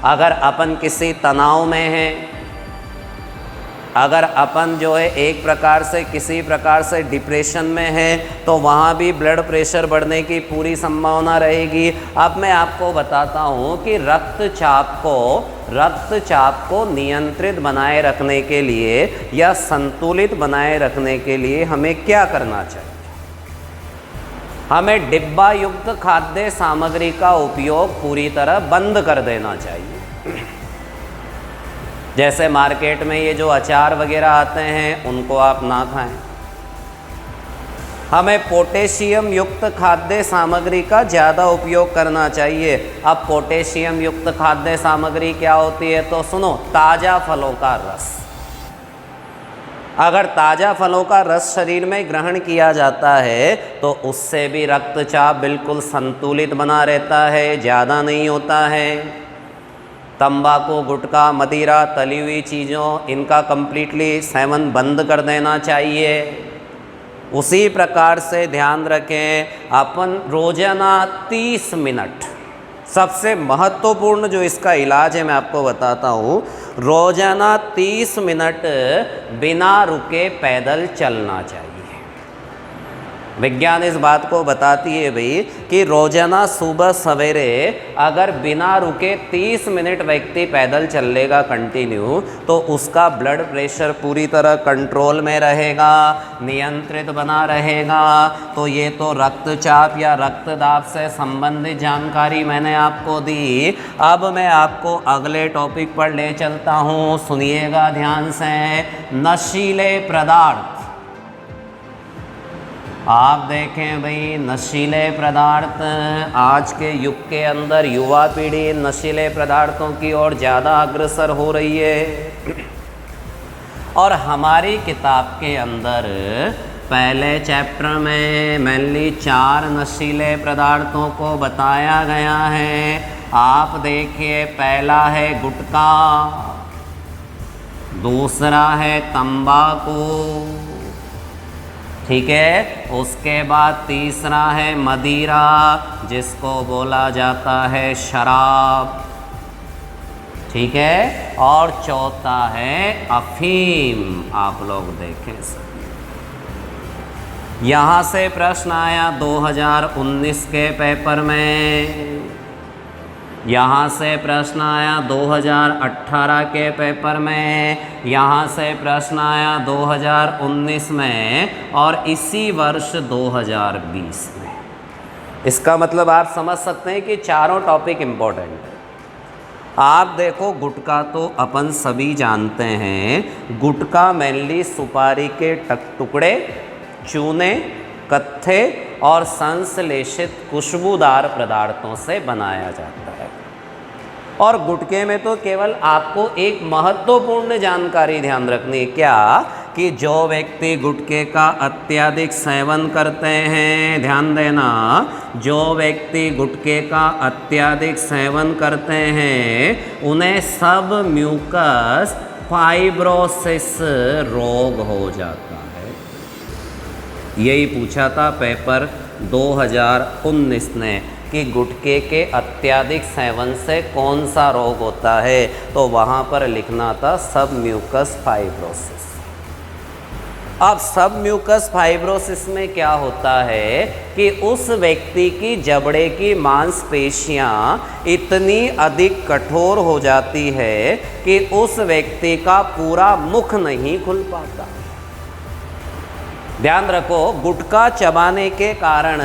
अगर अपन किसी तनाव में हैं, अगर अपन जो है एक प्रकार से किसी प्रकार से डिप्रेशन में है, तो वहाँ भी ब्लड प्रेशर बढ़ने की पूरी संभावना रहेगी। अब मैं आपको बताता हूँ कि रक्तचाप को नियंत्रित बनाए रखने के लिए या संतुलित बनाए रखने के लिए हमें क्या करना चाहिए। हमें डिब्बा युक्त खाद्य सामग्री का उपयोग पूरी तरह बंद कर देना चाहिए। जैसे मार्केट में ये जो अचार वगैरह आते हैं, उनको आप ना खाएं। हमें पोटेशियम युक्त खाद्य सामग्री का ज़्यादा उपयोग करना चाहिए। अब पोटेशियम युक्त खाद्य सामग्री क्या होती है, तो सुनो, ताज़ा फलों का रस। अगर ताज़ा फलों का रस शरीर में ग्रहण किया जाता है तो उससे भी रक्तचाप बिल्कुल संतुलित बना रहता है, ज़्यादा नहीं होता है। तंबाकू, गुटखा, मदिरा, तली हुई चीज़ों, इनका कंप्लीटली सेवन बंद कर देना चाहिए। उसी प्रकार से ध्यान रखें, अपन रोजाना 30 मिनट, सबसे महत्वपूर्ण जो इसका इलाज है मैं आपको बताता हूँ, रोजाना 30 मिनट बिना रुके पैदल चलना चाहिए। विज्ञान इस बात को बताती है भाई कि रोजाना सुबह सवेरे अगर बिना रुके 30 मिनट व्यक्ति पैदल चल लेगा कंटिन्यू, तो उसका ब्लड प्रेशर पूरी तरह कंट्रोल में रहेगा, नियंत्रित बना रहेगा। तो ये तो रक्तचाप या रक्तदाब से संबंधित जानकारी मैंने आपको दी। अब मैं आपको अगले टॉपिक पर ले चलता हूँ, सुनिएगा ध्यान से। नशीले पदार्थ। आप देखें भाई, नशीले पदार्थ आज के युग के अंदर युवा पीढ़ी नशीले पदार्थों की ओर ज़्यादा अग्रसर हो रही है। और हमारी किताब के अंदर पहले चैप्टर में मेनली 4 नशीले पदार्थों को बताया गया है। आप देखिए, पहला है गुटखा, दूसरा है तंबाकू, ठीक है, उसके बाद तीसरा है मदिरा, जिसको बोला जाता है शराब, ठीक है, और चौथा है अफीम। आप लोग देखें, यहाँ से प्रश्न आया 2019 के पेपर में, यहाँ से प्रश्न आया 2018 के पेपर में, यहाँ से प्रश्न आया 2019 में और इसी वर्ष 2020 में। इसका मतलब आप समझ सकते हैं कि चारों टॉपिक इम्पोर्टेंट है। आप देखो, गुटखा तो अपन सभी जानते हैं। गुटखा मेनली सुपारी के टुकड़े, चूने, कत्थे और संश्लेषित खुशबूदार पदार्थों से बनाया जाता है। और गुटखे में तो केवल आपको एक महत्वपूर्ण जानकारी ध्यान रखनी है, क्या कि जो व्यक्ति गुटखे का अत्यधिक सेवन करते हैं, ध्यान देना, जो व्यक्ति गुटखे का अत्यधिक सेवन करते हैं उन्हें सब म्यूकस फाइब्रोसिस रोग हो जाता है। यही पूछा था पेपर 2019 ने कि गुटखे के अत्यधिक सेवन से कौन सा रोग होता है, तो वहाँ पर लिखना था सब म्यूकस फाइब्रोसिस। अब सब म्यूकस फाइब्रोसिस में क्या होता है कि उस व्यक्ति की जबड़े की मांसपेशियां इतनी अधिक कठोर हो जाती है कि उस व्यक्ति का पूरा मुख नहीं खुल पाता। ध्यान रखो, गुटखा चबाने के कारण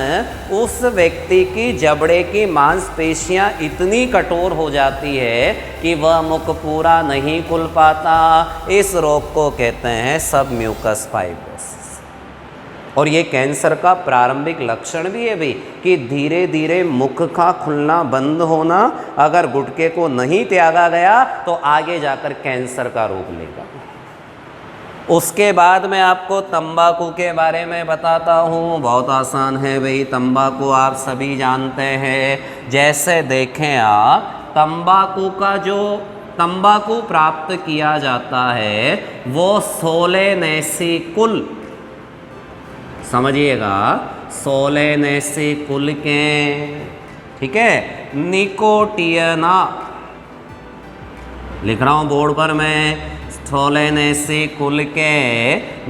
उस व्यक्ति की जबड़े की मांसपेशियां इतनी कठोर हो जाती है कि वह मुख पूरा नहीं खुल पाता। इस रोग को कहते हैं सब म्यूकस फाइब्रोसिस। और ये कैंसर का प्रारंभिक लक्षण भी है भाई कि धीरे धीरे मुख का खुलना बंद होना। अगर गुटखे को नहीं त्यागा गया तो आगे जाकर कैंसर का रूप लेगा। उसके बाद मैं आपको तंबाकू के बारे में बताता हूँ। बहुत आसान है भाई, तंबाकू आप सभी जानते हैं। जैसे देखें आप, तंबाकू प्राप्त किया जाता है वो सोलेनेसी कुल, समझिएगा, सोलेनेसी कुल के, ठीक है, निकोटियना, लिख रहा हूँ बोर्ड पर मैं, सोलेनेसी कुल के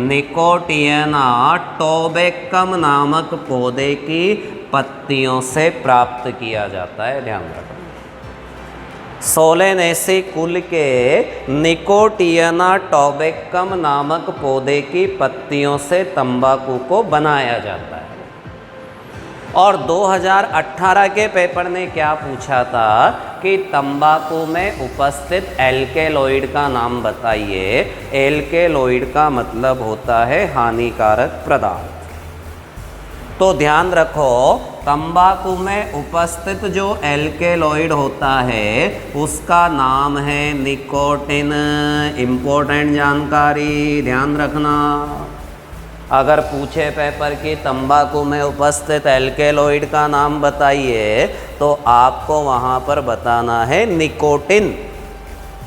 निकोटियना टोबेकम नामक पौधे की पत्तियों से प्राप्त किया जाता है। ध्यान रखना, सोलेनेसी कुल के निकोटियना टोबेकम नामक पौधे की पत्तियों से तंबाकू को बनाया जाता है। और 2018 के पेपर ने क्या पूछा था कि तंबाकू में उपस्थित एल्केलॉइड का नाम बताइए। एल्केलॉइड का मतलब होता है हानिकारक पदार्थ। तो ध्यान रखो, तंबाकू में उपस्थित जो एल्केलॉइड होता है उसका नाम है निकोटिन। इंपॉर्टेंट जानकारी, ध्यान रखना। अगर पूछे पेपर की तंबाकू में उपस्थित एल्केलॉइड का नाम बताइए तो आपको वहाँ पर बताना है निकोटिन।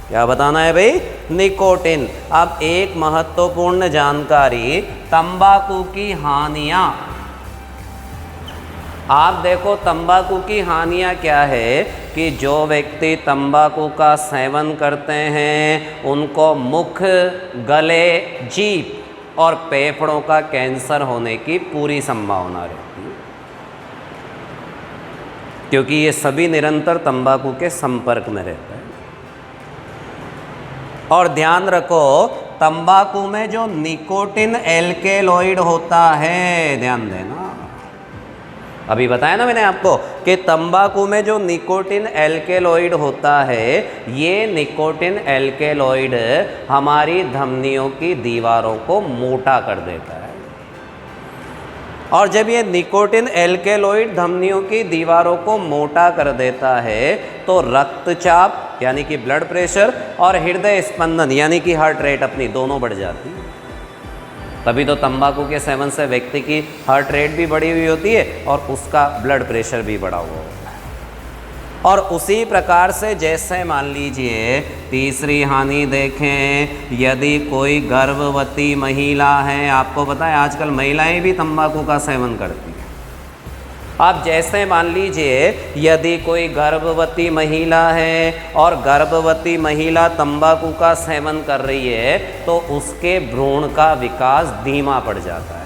क्या बताना है भाई? निकोटिन। अब एक महत्वपूर्ण जानकारी, तंबाकू की हानियाँ। आप देखो तंबाकू की हानियाँ क्या है कि जो व्यक्ति तंबाकू का सेवन करते हैं उनको मुख, गले, जीभ और फेफड़ों का कैंसर होने की पूरी संभावना रहती है, क्योंकि ये सभी निरंतर तंबाकू के संपर्क में रहते हैं। और ध्यान रखो, तंबाकू में जो निकोटिन एल्केलॉइड होता है, ध्यान देना, अभी बताया ना मैंने आपको कि तंबाकू में जो निकोटिन एल्केलॉइड होता है, ये निकोटिन एल्केलॉइड हमारी धमनियों की दीवारों को मोटा कर देता है। और जब ये निकोटिन एल्केलॉइड धमनियों की दीवारों को मोटा कर देता है तो रक्तचाप यानी कि ब्लड प्रेशर और हृदय स्पंदन यानी कि हार्ट रेट अपनी दोनों बढ़ जाती है। तभी तो तंबाकू के सेवन से व्यक्ति की हार्ट रेट भी बढ़ी हुई होती है और उसका ब्लड प्रेशर भी बढ़ा हुआ होता है। और उसी प्रकार से जैसे मान लीजिए तीसरी हानि देखें, यदि कोई गर्भवती महिला है, आपको पता है आजकल महिलाएं भी तंबाकू का सेवन करती हैं। आप जैसे मान लीजिए यदि कोई गर्भवती महिला है और गर्भवती महिला तंबाकू का सेवन कर रही है तो उसके भ्रूण का विकास धीमा पड़ जाता है,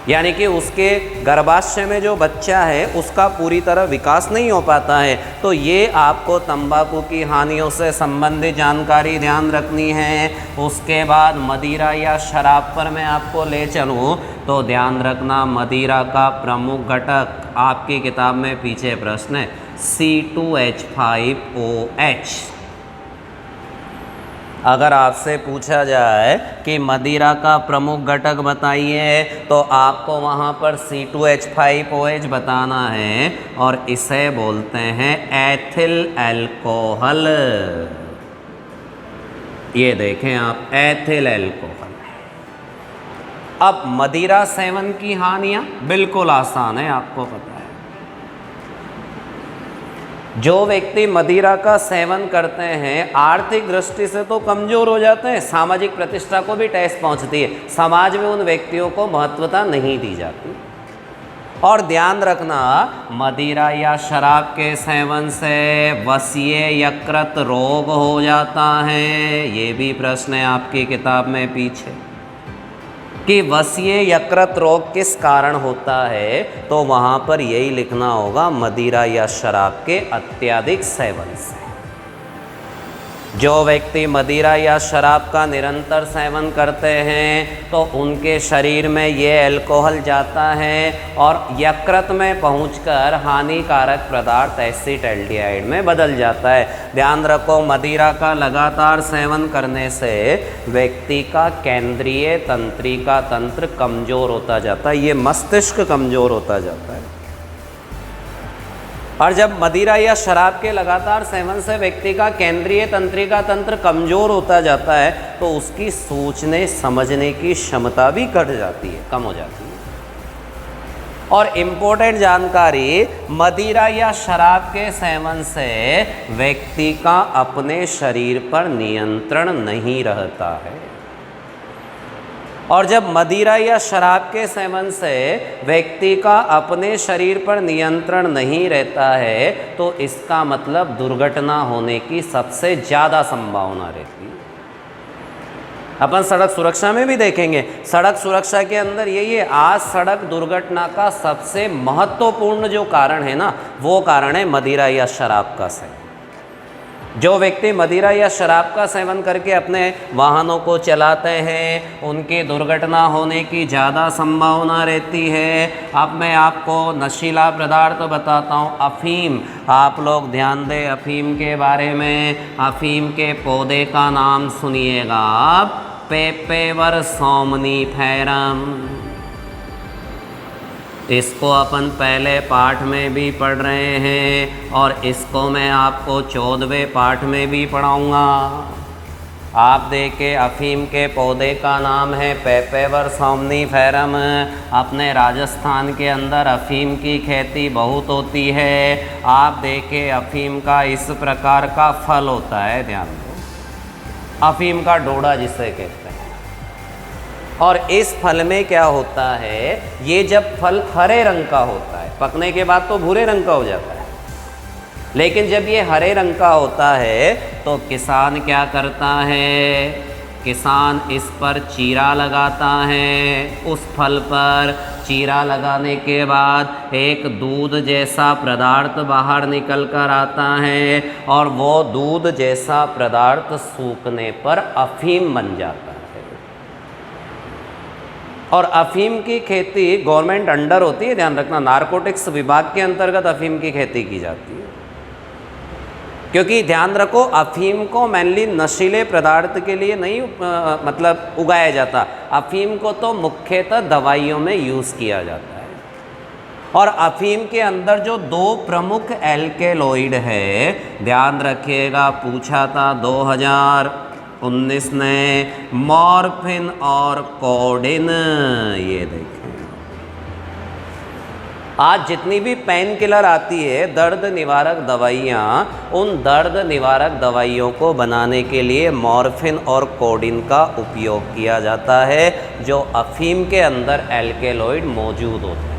यानी कि उसके गर्भाशय में जो बच्चा है उसका पूरी तरह विकास नहीं हो पाता है। तो ये आपको तंबाकू की हानियों से संबंधित जानकारी ध्यान रखनी है। उसके बाद मदिरा या शराब पर मैं आपको ले चलूँ तो ध्यान रखना, मदिरा का प्रमुख घटक, आपकी किताब में पीछे प्रश्न है, C2H5OH। अगर आपसे पूछा जाए कि मदिरा का प्रमुख घटक बताइए तो आपको वहाँ पर C2H5OH बताना है और इसे बोलते हैं एथिल अल्कोहल। ये देखें आप, एथिल अल्कोहल। अब मदिरा सेवन की हानियाँ बिल्कुल आसान है, आपको पता है। जो व्यक्ति मदिरा का सेवन करते हैं आर्थिक दृष्टि से तो कमजोर हो जाते हैं, सामाजिक प्रतिष्ठा को भी ठेस पहुंचती है, समाज में उन व्यक्तियों को महत्वता नहीं दी जाती। और ध्यान रखना, मदिरा या शराब के सेवन से वसीय यकृत रोग हो जाता है। ये भी प्रश्न है आपकी किताब में पीछे। कि वसीय यकृत रोग किस कारण होता है, तो वहाँ पर यही लिखना होगा, मदिरा या शराब के अत्यधिक सेवन से। जो व्यक्ति मदिरा या शराब का निरंतर सेवन करते हैं तो उनके शरीर में ये अल्कोहल जाता है और यकृत में पहुंचकर हानिकारक पदार्थ एसिटाल्डिहाइड में बदल जाता है। ध्यान रखो, मदिरा का लगातार सेवन करने से व्यक्ति का केंद्रीय तंत्रिका तंत्र कमज़ोर होता जाता है, ये मस्तिष्क कमज़ोर होता जाता है। और जब मदिरा या शराब के लगातार सेवन से व्यक्ति का केंद्रीय तंत्रिका तंत्र कमज़ोर होता जाता है तो उसकी सोचने समझने की क्षमता भी घट जाती है, कम हो जाती है। और इम्पोर्टेंट जानकारी, मदिरा या शराब के सेवन से व्यक्ति का अपने शरीर पर नियंत्रण नहीं रहता है। और जब मदिरा या शराब के सेवन से व्यक्ति का अपने शरीर पर नियंत्रण नहीं रहता है तो इसका मतलब दुर्घटना होने की सबसे ज़्यादा संभावना रहती है। अपन सड़क सुरक्षा में भी देखेंगे, सड़क सुरक्षा के अंदर यही है, आज सड़क दुर्घटना का सबसे महत्वपूर्ण जो कारण है ना, वो कारण है मदिरा या शराब का सेवन। जो व्यक्ति मदिरा या शराब का सेवन करके अपने वाहनों को चलाते हैं उनकी दुर्घटना होने की ज़्यादा संभावना रहती है। अब मैं आपको नशीला पदार्थ बताता हूँ, अफ़ीम। आप लोग ध्यान दें अफ़ीम के बारे में। अफ़ीम के पौधे का नाम सुनिएगा आप, पेपेवर सोमनीफेरम। इसको अपन पहले पाठ में भी पढ़ रहे हैं और इसको मैं आपको 14वें पाठ में भी पढ़ाऊँगा। आप देखें, अफ़ीम के पौधे का नाम है पेपेवर सोमनीफेरम। अपने राजस्थान के अंदर अफ़ीम की खेती बहुत होती है। आप देखें, अफ़ीम का इस प्रकार का फल होता है, ध्यान दो, अफ़ीम का डोडा जिसे कहते हैं। और इस फल में क्या होता है, ये जब फल हरे रंग का होता है, पकने के बाद तो भूरे रंग का हो जाता है, लेकिन जब ये हरे रंग का होता है तो किसान क्या करता है, किसान इस पर चीरा लगाता है। उस फल पर चीरा लगाने के बाद एक दूध जैसा पदार्थ बाहर निकल कर आता है और वो दूध जैसा पदार्थ सूखने पर अफ़ीम बन जाता है। और अफ़ीम की खेती गवर्नमेंट अंडर होती है, ध्यान रखना, नारकोटिक्स विभाग के अंतर्गत अफ़ीम की खेती की जाती है। क्योंकि ध्यान रखो, अफ़ीम को मेनली नशीले पदार्थ के लिए नहीं मतलब उगाया जाता, अफ़ीम को तो मुख्यतः दवाइयों में यूज़ किया जाता है। और अफ़ीम के अंदर जो 2 प्रमुख एल्केलॉइड है, ध्यान रखिएगा, पूछा था 2019 ने, मॉर्फिन और कोडेन। ये देखें, आज जितनी भी पेन किलर आती है, दर्द निवारक दवाइयाँ, उन दर्द निवारक दवाइयों को बनाने के लिए मॉर्फिन और कोडिन का उपयोग किया जाता है, जो अफ़ीम के अंदर एल्केलॉइड मौजूद होते हैं।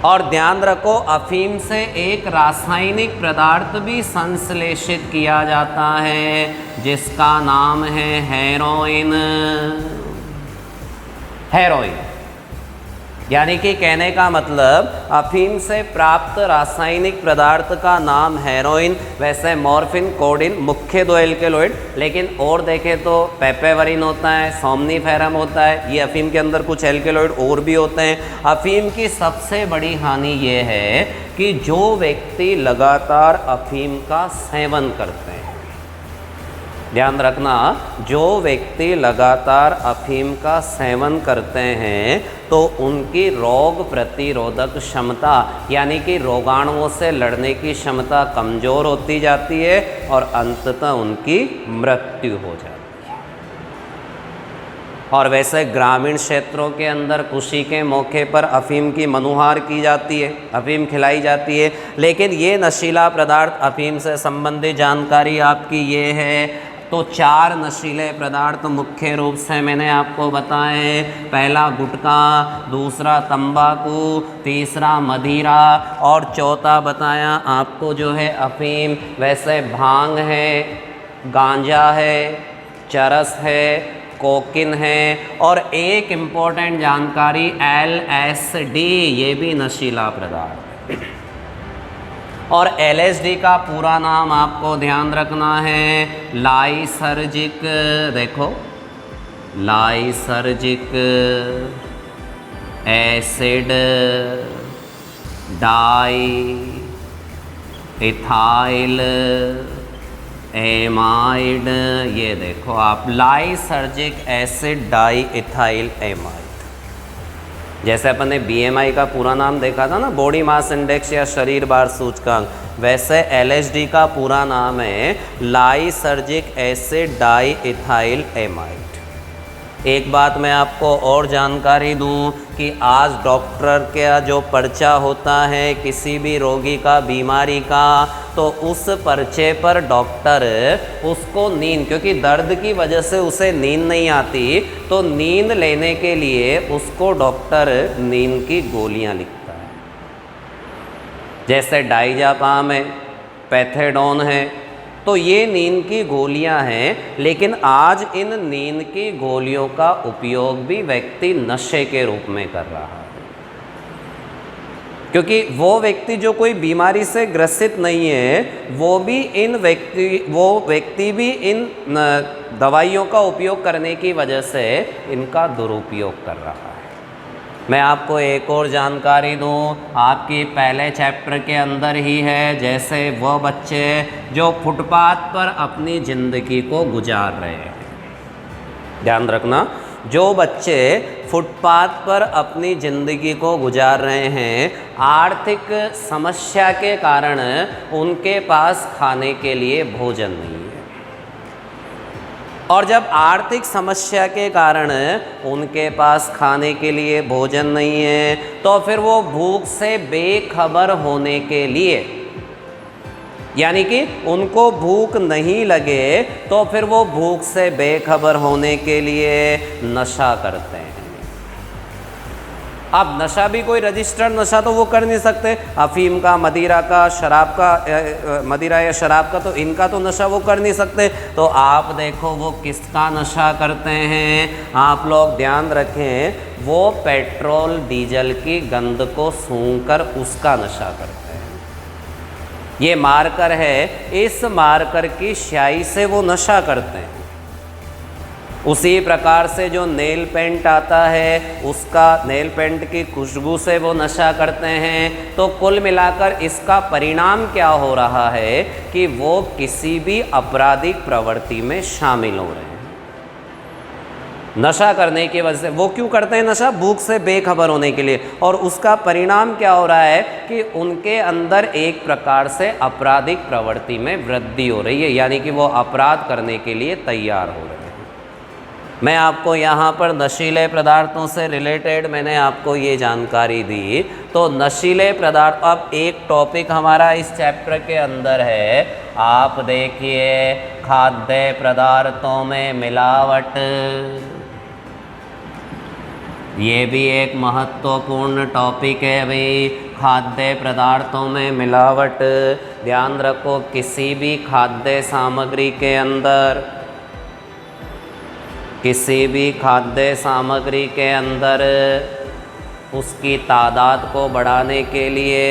और ध्यान रखो, अफ़ीम से एक रासायनिक पदार्थ भी संश्लेषित किया जाता है जिसका नाम है हेरोइन। हेरोइन यानी कि कहने का मतलब, अफ़ीम से प्राप्त रासायनिक पदार्थ का नाम हेरोइन। वैसे मॉर्फिन, कोडिन मुख्य 2 एल्केलॉइड, लेकिन और देखें तो पेपेवरिन होता है, सोमनीफेरम होता है, ये अफ़ीम के अंदर कुछ एल्केलॉइड और भी होते हैं। अफ़ीम की सबसे बड़ी हानि ये है कि जो व्यक्ति लगातार अफ़ीम का सेवन करते हैं, ध्यान रखना, जो व्यक्ति लगातार अफ़ीम का सेवन करते हैं तो उनकी रोग प्रतिरोधक क्षमता यानी कि रोगाणुओं से लड़ने की क्षमता कमज़ोर होती जाती है और अंततः उनकी मृत्यु हो जाती है। और वैसे ग्रामीण क्षेत्रों के अंदर खुशी के मौके पर अफ़ीम की मनुहार की जाती है, अफ़ीम खिलाई जाती है। लेकिन ये नशीला पदार्थ, अफ़ीम से संबंधित जानकारी आपकी ये है। तो 4 नशीले पदार्थ मुख्य रूप से मैंने आपको बताए। पहला गुटखा, दूसरा तंबाकू, तीसरा मदिरा और चौथा बताया आपको जो है अफ़ीम। वैसे भांग है, गांजा है, चरस है, कोकिन है। और एक इम्पोर्टेंट जानकारी LSD, ये भी नशीला पदार्थ है। और LSD का पूरा नाम आपको ध्यान रखना है लाइसर्जिक, देखो lysergic acid di ethyl amide, ये देखो आप lysergic acid di ethyl amide. जैसे अपन ने BMI का पूरा नाम देखा था ना, बॉडी मास इंडेक्स या शरीर भार सूचकांक, वैसे LSD का पूरा नाम है lysergic acid di ethyl amide. एक बात मैं आपको और जानकारी दूं कि आज डॉक्टर का जो पर्चा होता है किसी भी रोगी का बीमारी का, तो उस पर्चे पर डॉक्टर उसको नींद, क्योंकि दर्द की वजह से उसे नींद नहीं आती, तो नींद लेने के लिए उसको डॉक्टर नींद की गोलियां लिखता है। जैसे डाइजापाम है, पैथेडोन है, तो ये नींद की गोलियां हैं। लेकिन आज इन नींद की गोलियों का उपयोग भी व्यक्ति नशे के रूप में कर रहा है, क्योंकि वो व्यक्ति जो कोई बीमारी से ग्रसित नहीं है वो व्यक्ति भी इन दवाइयों का उपयोग करने की वजह से इनका दुरुपयोग कर रहा है। मैं आपको एक और जानकारी दूं, आपकी पहले चैप्टर के अंदर ही है, जैसे वो बच्चे जो फुटपाथ पर अपनी ज़िंदगी को गुजार रहे हैं, ध्यान रखना, जो बच्चे फुटपाथ पर अपनी ज़िंदगी को गुजार रहे हैं, आर्थिक समस्या के कारण उनके पास खाने के लिए भोजन नहीं है, और जब आर्थिक समस्या के कारण उनके पास खाने के लिए भोजन नहीं है, तो फिर वो भूख से बेखबर होने के लिए, यानी कि उनको भूख नहीं लगे तो फिर वो भूख से बेखबर होने के लिए नशा करते हैं। अब नशा भी कोई रजिस्टर्ड नशा तो वो कर नहीं सकते, अफीम का, मदिरा का, शराब का, मदिरा या शराब का, तो इनका तो नशा वो कर नहीं सकते। तो आप देखो वो किसका नशा करते हैं, आप लोग ध्यान रखें, वो पेट्रोल डीजल की गंध को सूंघकर उसका नशा करते हैं। ये मार्कर है, इस मार्कर की स्याही से वो नशा करते हैं। उसी प्रकार से जो नेल पेंट आता है, उसका नेल पेंट की खुशबू से वो नशा करते हैं। तो कुल मिलाकर इसका परिणाम क्या हो रहा है कि वो किसी भी आपराधिक प्रवृत्ति में शामिल हो रहे हैं नशा करने की वजह से। वो क्यों करते हैं नशा? भूख से बेखबर होने के लिए। और उसका परिणाम क्या हो रहा है कि उनके अंदर एक प्रकार से आपराधिक प्रवृत्ति में वृद्धि हो रही है, यानी कि वो अपराध करने के लिए तैयार हो रहे हैं। मैं आपको यहाँ पर नशीले पदार्थों से रिलेटेड मैंने आपको ये जानकारी दी। तो नशीले पदार्थ, अब एक टॉपिक हमारा इस चैप्टर के अंदर है, आप देखिए खाद्य पदार्थों में मिलावट। ये भी एक महत्वपूर्ण टॉपिक है भाई, खाद्य पदार्थों में मिलावट। ध्यान रखो, किसी भी खाद्य सामग्री के अंदर, किसी भी खाद्य सामग्री के अंदर उसकी तादाद को बढ़ाने के लिए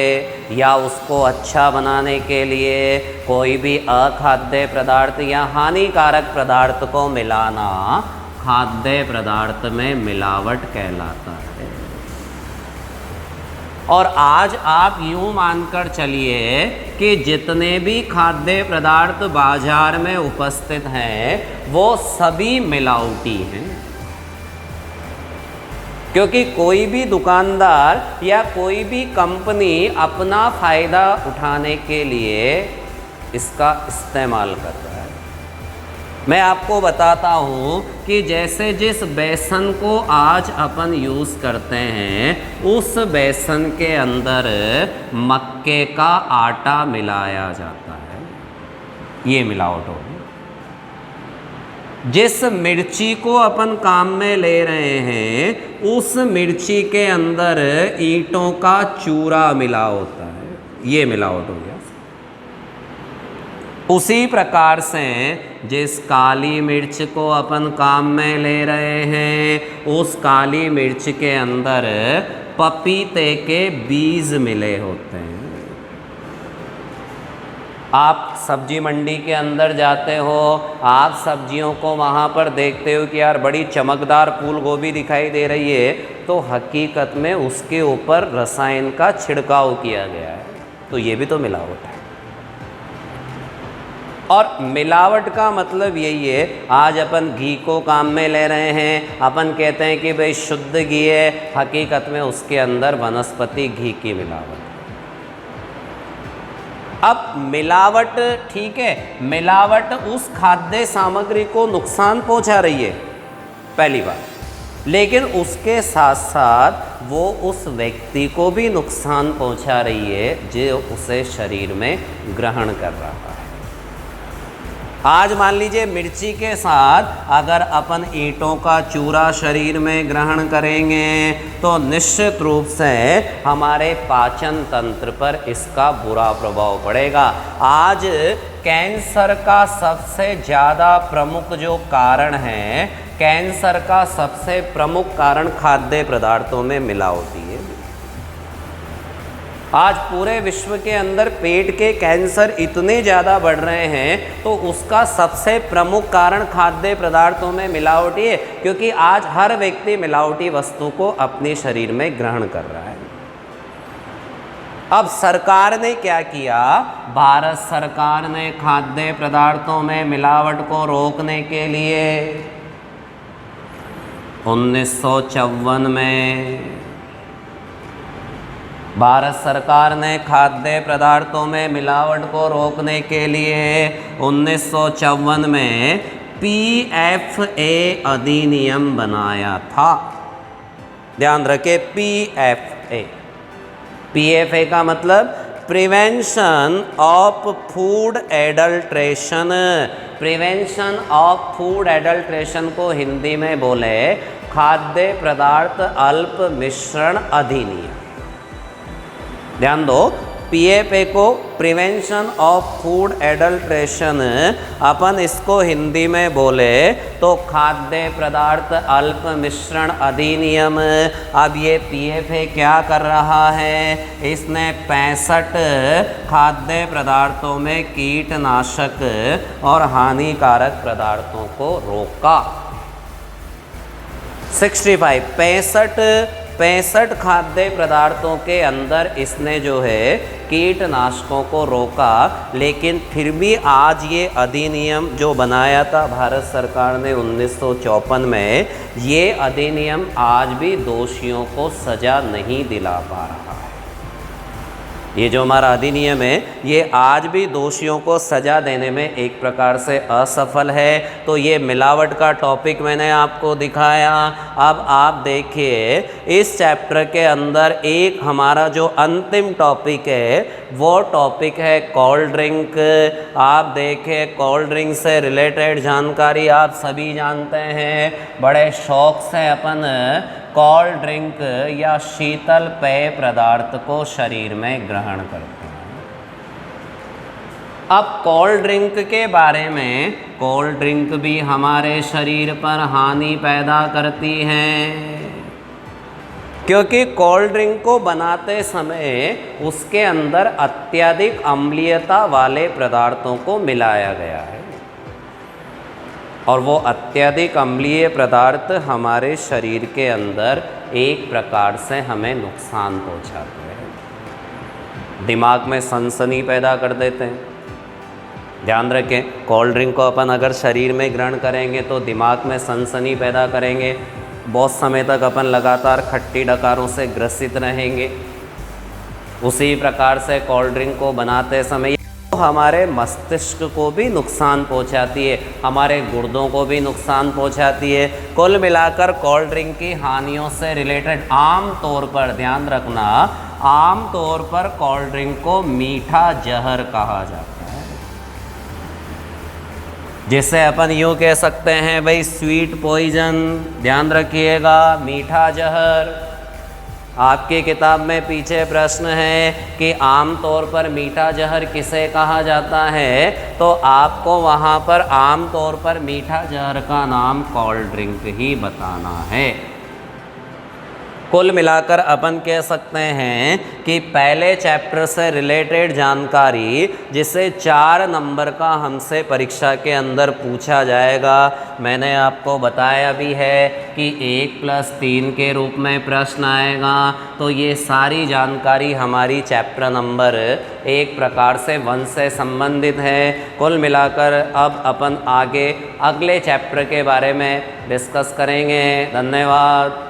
या उसको अच्छा बनाने के लिए कोई भी अखाद्य पदार्थ या हानिकारक पदार्थ को मिलाना खाद्य पदार्थ में मिलावट कहलाता है। और आज आप यूँ मानकर चलिए कि जितने भी खाद्य पदार्थ बाजार में उपस्थित हैं वो सभी मिलावटी हैं, क्योंकि कोई भी दुकानदार या कोई भी कंपनी अपना फ़ायदा उठाने के लिए इसका इस्तेमाल कर रहा है। मैं आपको बताता हूँ कि जैसे जिस बेसन को आज अपन यूज़ करते हैं उस बेसन के अंदर मक्के का आटा मिलाया जाता है, ये मिलावट होगी। जिस मिर्ची को अपन काम में ले रहे हैं उस मिर्ची के अंदर ईंटों का चूरा मिला होता है, ये मिलावट हो गया। उसी प्रकार से जिस काली मिर्च को अपन काम में ले रहे हैं, उस काली मिर्च के अंदर पपीते के बीज मिले होते हैं। आप सब्जी मंडी के अंदर जाते हो, आप सब्जियों को वहाँ पर देखते हो कि यार बड़ी चमकदार फूल गोभी दिखाई दे रही है, तो हकीकत में उसके ऊपर रसायन का छिड़काव किया गया है। तो ये भी तो मिलावट है। और मिलावट का मतलब यही है, आज अपन घी को काम में ले रहे हैं, अपन कहते हैं कि भाई शुद्ध घी है, हकीकत में उसके अंदर वनस्पति घी की मिलावट। अब मिलावट ठीक है, मिलावट उस खाद्य सामग्री को नुकसान पहुंचा रही है पहली बात, लेकिन उसके साथ साथ वो उस व्यक्ति को भी नुकसान पहुंचा रही है जो उसे शरीर में ग्रहण कर रहा है। आज मान लीजिए मिर्ची के साथ अगर अपन ईंटों का चूरा शरीर में ग्रहण करेंगे तो निश्चित रूप से हमारे पाचन तंत्र पर इसका बुरा प्रभाव पड़ेगा। आज कैंसर का सबसे ज़्यादा प्रमुख जो कारण है, कैंसर का सबसे प्रमुख कारण खाद्य पदार्थों में मिलावट है। आज पूरे विश्व के अंदर पेट के कैंसर इतने ज़्यादा बढ़ रहे हैं, तो उसका सबसे प्रमुख कारण खाद्य पदार्थों में मिलावटी है, क्योंकि आज हर व्यक्ति मिलावटी वस्तु को अपने शरीर में ग्रहण कर रहा है। अब सरकार ने क्या किया, भारत सरकार ने खाद्य पदार्थों में मिलावट को रोकने के लिए 1954 में भारत सरकार ने खाद्य पदार्थों में मिलावट को रोकने के लिए 1954 में PFA अधिनियम बनाया था। ध्यान रखें, PFA का मतलब prevention of food adulteration. Prevention of food adulteration को हिंदी में बोले खाद्य पदार्थ अल्प मिश्रण अधिनियम। ध्यान दो, PFA को प्रिवेंशन ऑफ फूड एडल्ट्रेशन, अपन इसको हिंदी में बोले तो खाद्य पदार्थ अल्प मिश्रण अधिनियम। अब ये PFA क्या कर रहा है, इसने 65 खाद्य पदार्थों में कीटनाशक और हानिकारक पदार्थों को रोका। 65 खाद्य पदार्थों के अंदर इसने जो है कीटनाशकों को रोका, लेकिन फिर भी आज ये अधिनियम जो बनाया था भारत सरकार ने 1954 में, ये अधिनियम आज भी दोषियों को सज़ा नहीं दिला पा रहा है। ये जो हमारा अधिनियम है, ये आज भी दोषियों को सज़ा देने में एक प्रकार से असफल है। तो ये मिलावट का टॉपिक मैंने आपको दिखाया। अब आप देखिए इस चैप्टर के अंदर एक हमारा जो अंतिम टॉपिक है, वो टॉपिक है कोल्ड ड्रिंक। आप देखें, कोल्ड ड्रिंक से रिलेटेड जानकारी आप सभी जानते हैं, बड़े शौक से अपन कोल्ड ड्रिंक या शीतल पेय पदार्थ को शरीर में ग्रहण करते हैं। अब कोल्ड ड्रिंक के बारे में, कोल्ड ड्रिंक भी हमारे शरीर पर हानि पैदा करती हैं, क्योंकि कोल्ड ड्रिंक को बनाते समय उसके अंदर अत्यधिक अम्लीयता वाले पदार्थों को मिलाया गया है, और वो अत्यधिक अम्लीय पदार्थ हमारे शरीर के अंदर एक प्रकार से हमें नुकसान पहुंचाते हैं, दिमाग में सनसनी पैदा कर देते हैं। ध्यान रखें, कोल्ड ड्रिंक को अपन अगर शरीर में ग्रहण करेंगे तो दिमाग में सनसनी पैदा करेंगे, बहुत समय तक अपन लगातार खट्टी डकारों से ग्रसित रहेंगे। उसी प्रकार से कोल्ड ड्रिंक को बनाते समय हमारे मस्तिष्क को भी नुकसान पहुंचाती है, हमारे गुर्दों को भी नुकसान पहुंचाती है। कुल मिलाकर कोल्ड ड्रिंक की हानियों से रिलेटेड आम तौर पर ध्यान रखना, आम तौर पर कोल्ड ड्रिंक को मीठा जहर कहा जाता है, जिसे अपन यूँ कह सकते हैं भाई स्वीट पॉइजन। ध्यान रखिएगा, मीठा जहर। आपकी किताब में पीछे प्रश्न है कि आम तौर पर मीठा जहर किसे कहा जाता है, तो आपको वहाँ पर आम तौर पर मीठा जहर का नाम कोल्ड ड्रिंक ही बताना है। कुल मिलाकर अपन कह सकते हैं कि पहले चैप्टर से रिलेटेड जानकारी जिसे 4 नंबर का हमसे परीक्षा के अंदर पूछा जाएगा, मैंने आपको बताया भी है कि 1+3 के रूप में प्रश्न आएगा। तो ये सारी जानकारी हमारी चैप्टर नंबर 1 प्रकार से 1 से संबंधित है। कुल मिलाकर अब अपन आगे अगले चैप्टर के बारे में डिस्कस करेंगे। धन्यवाद।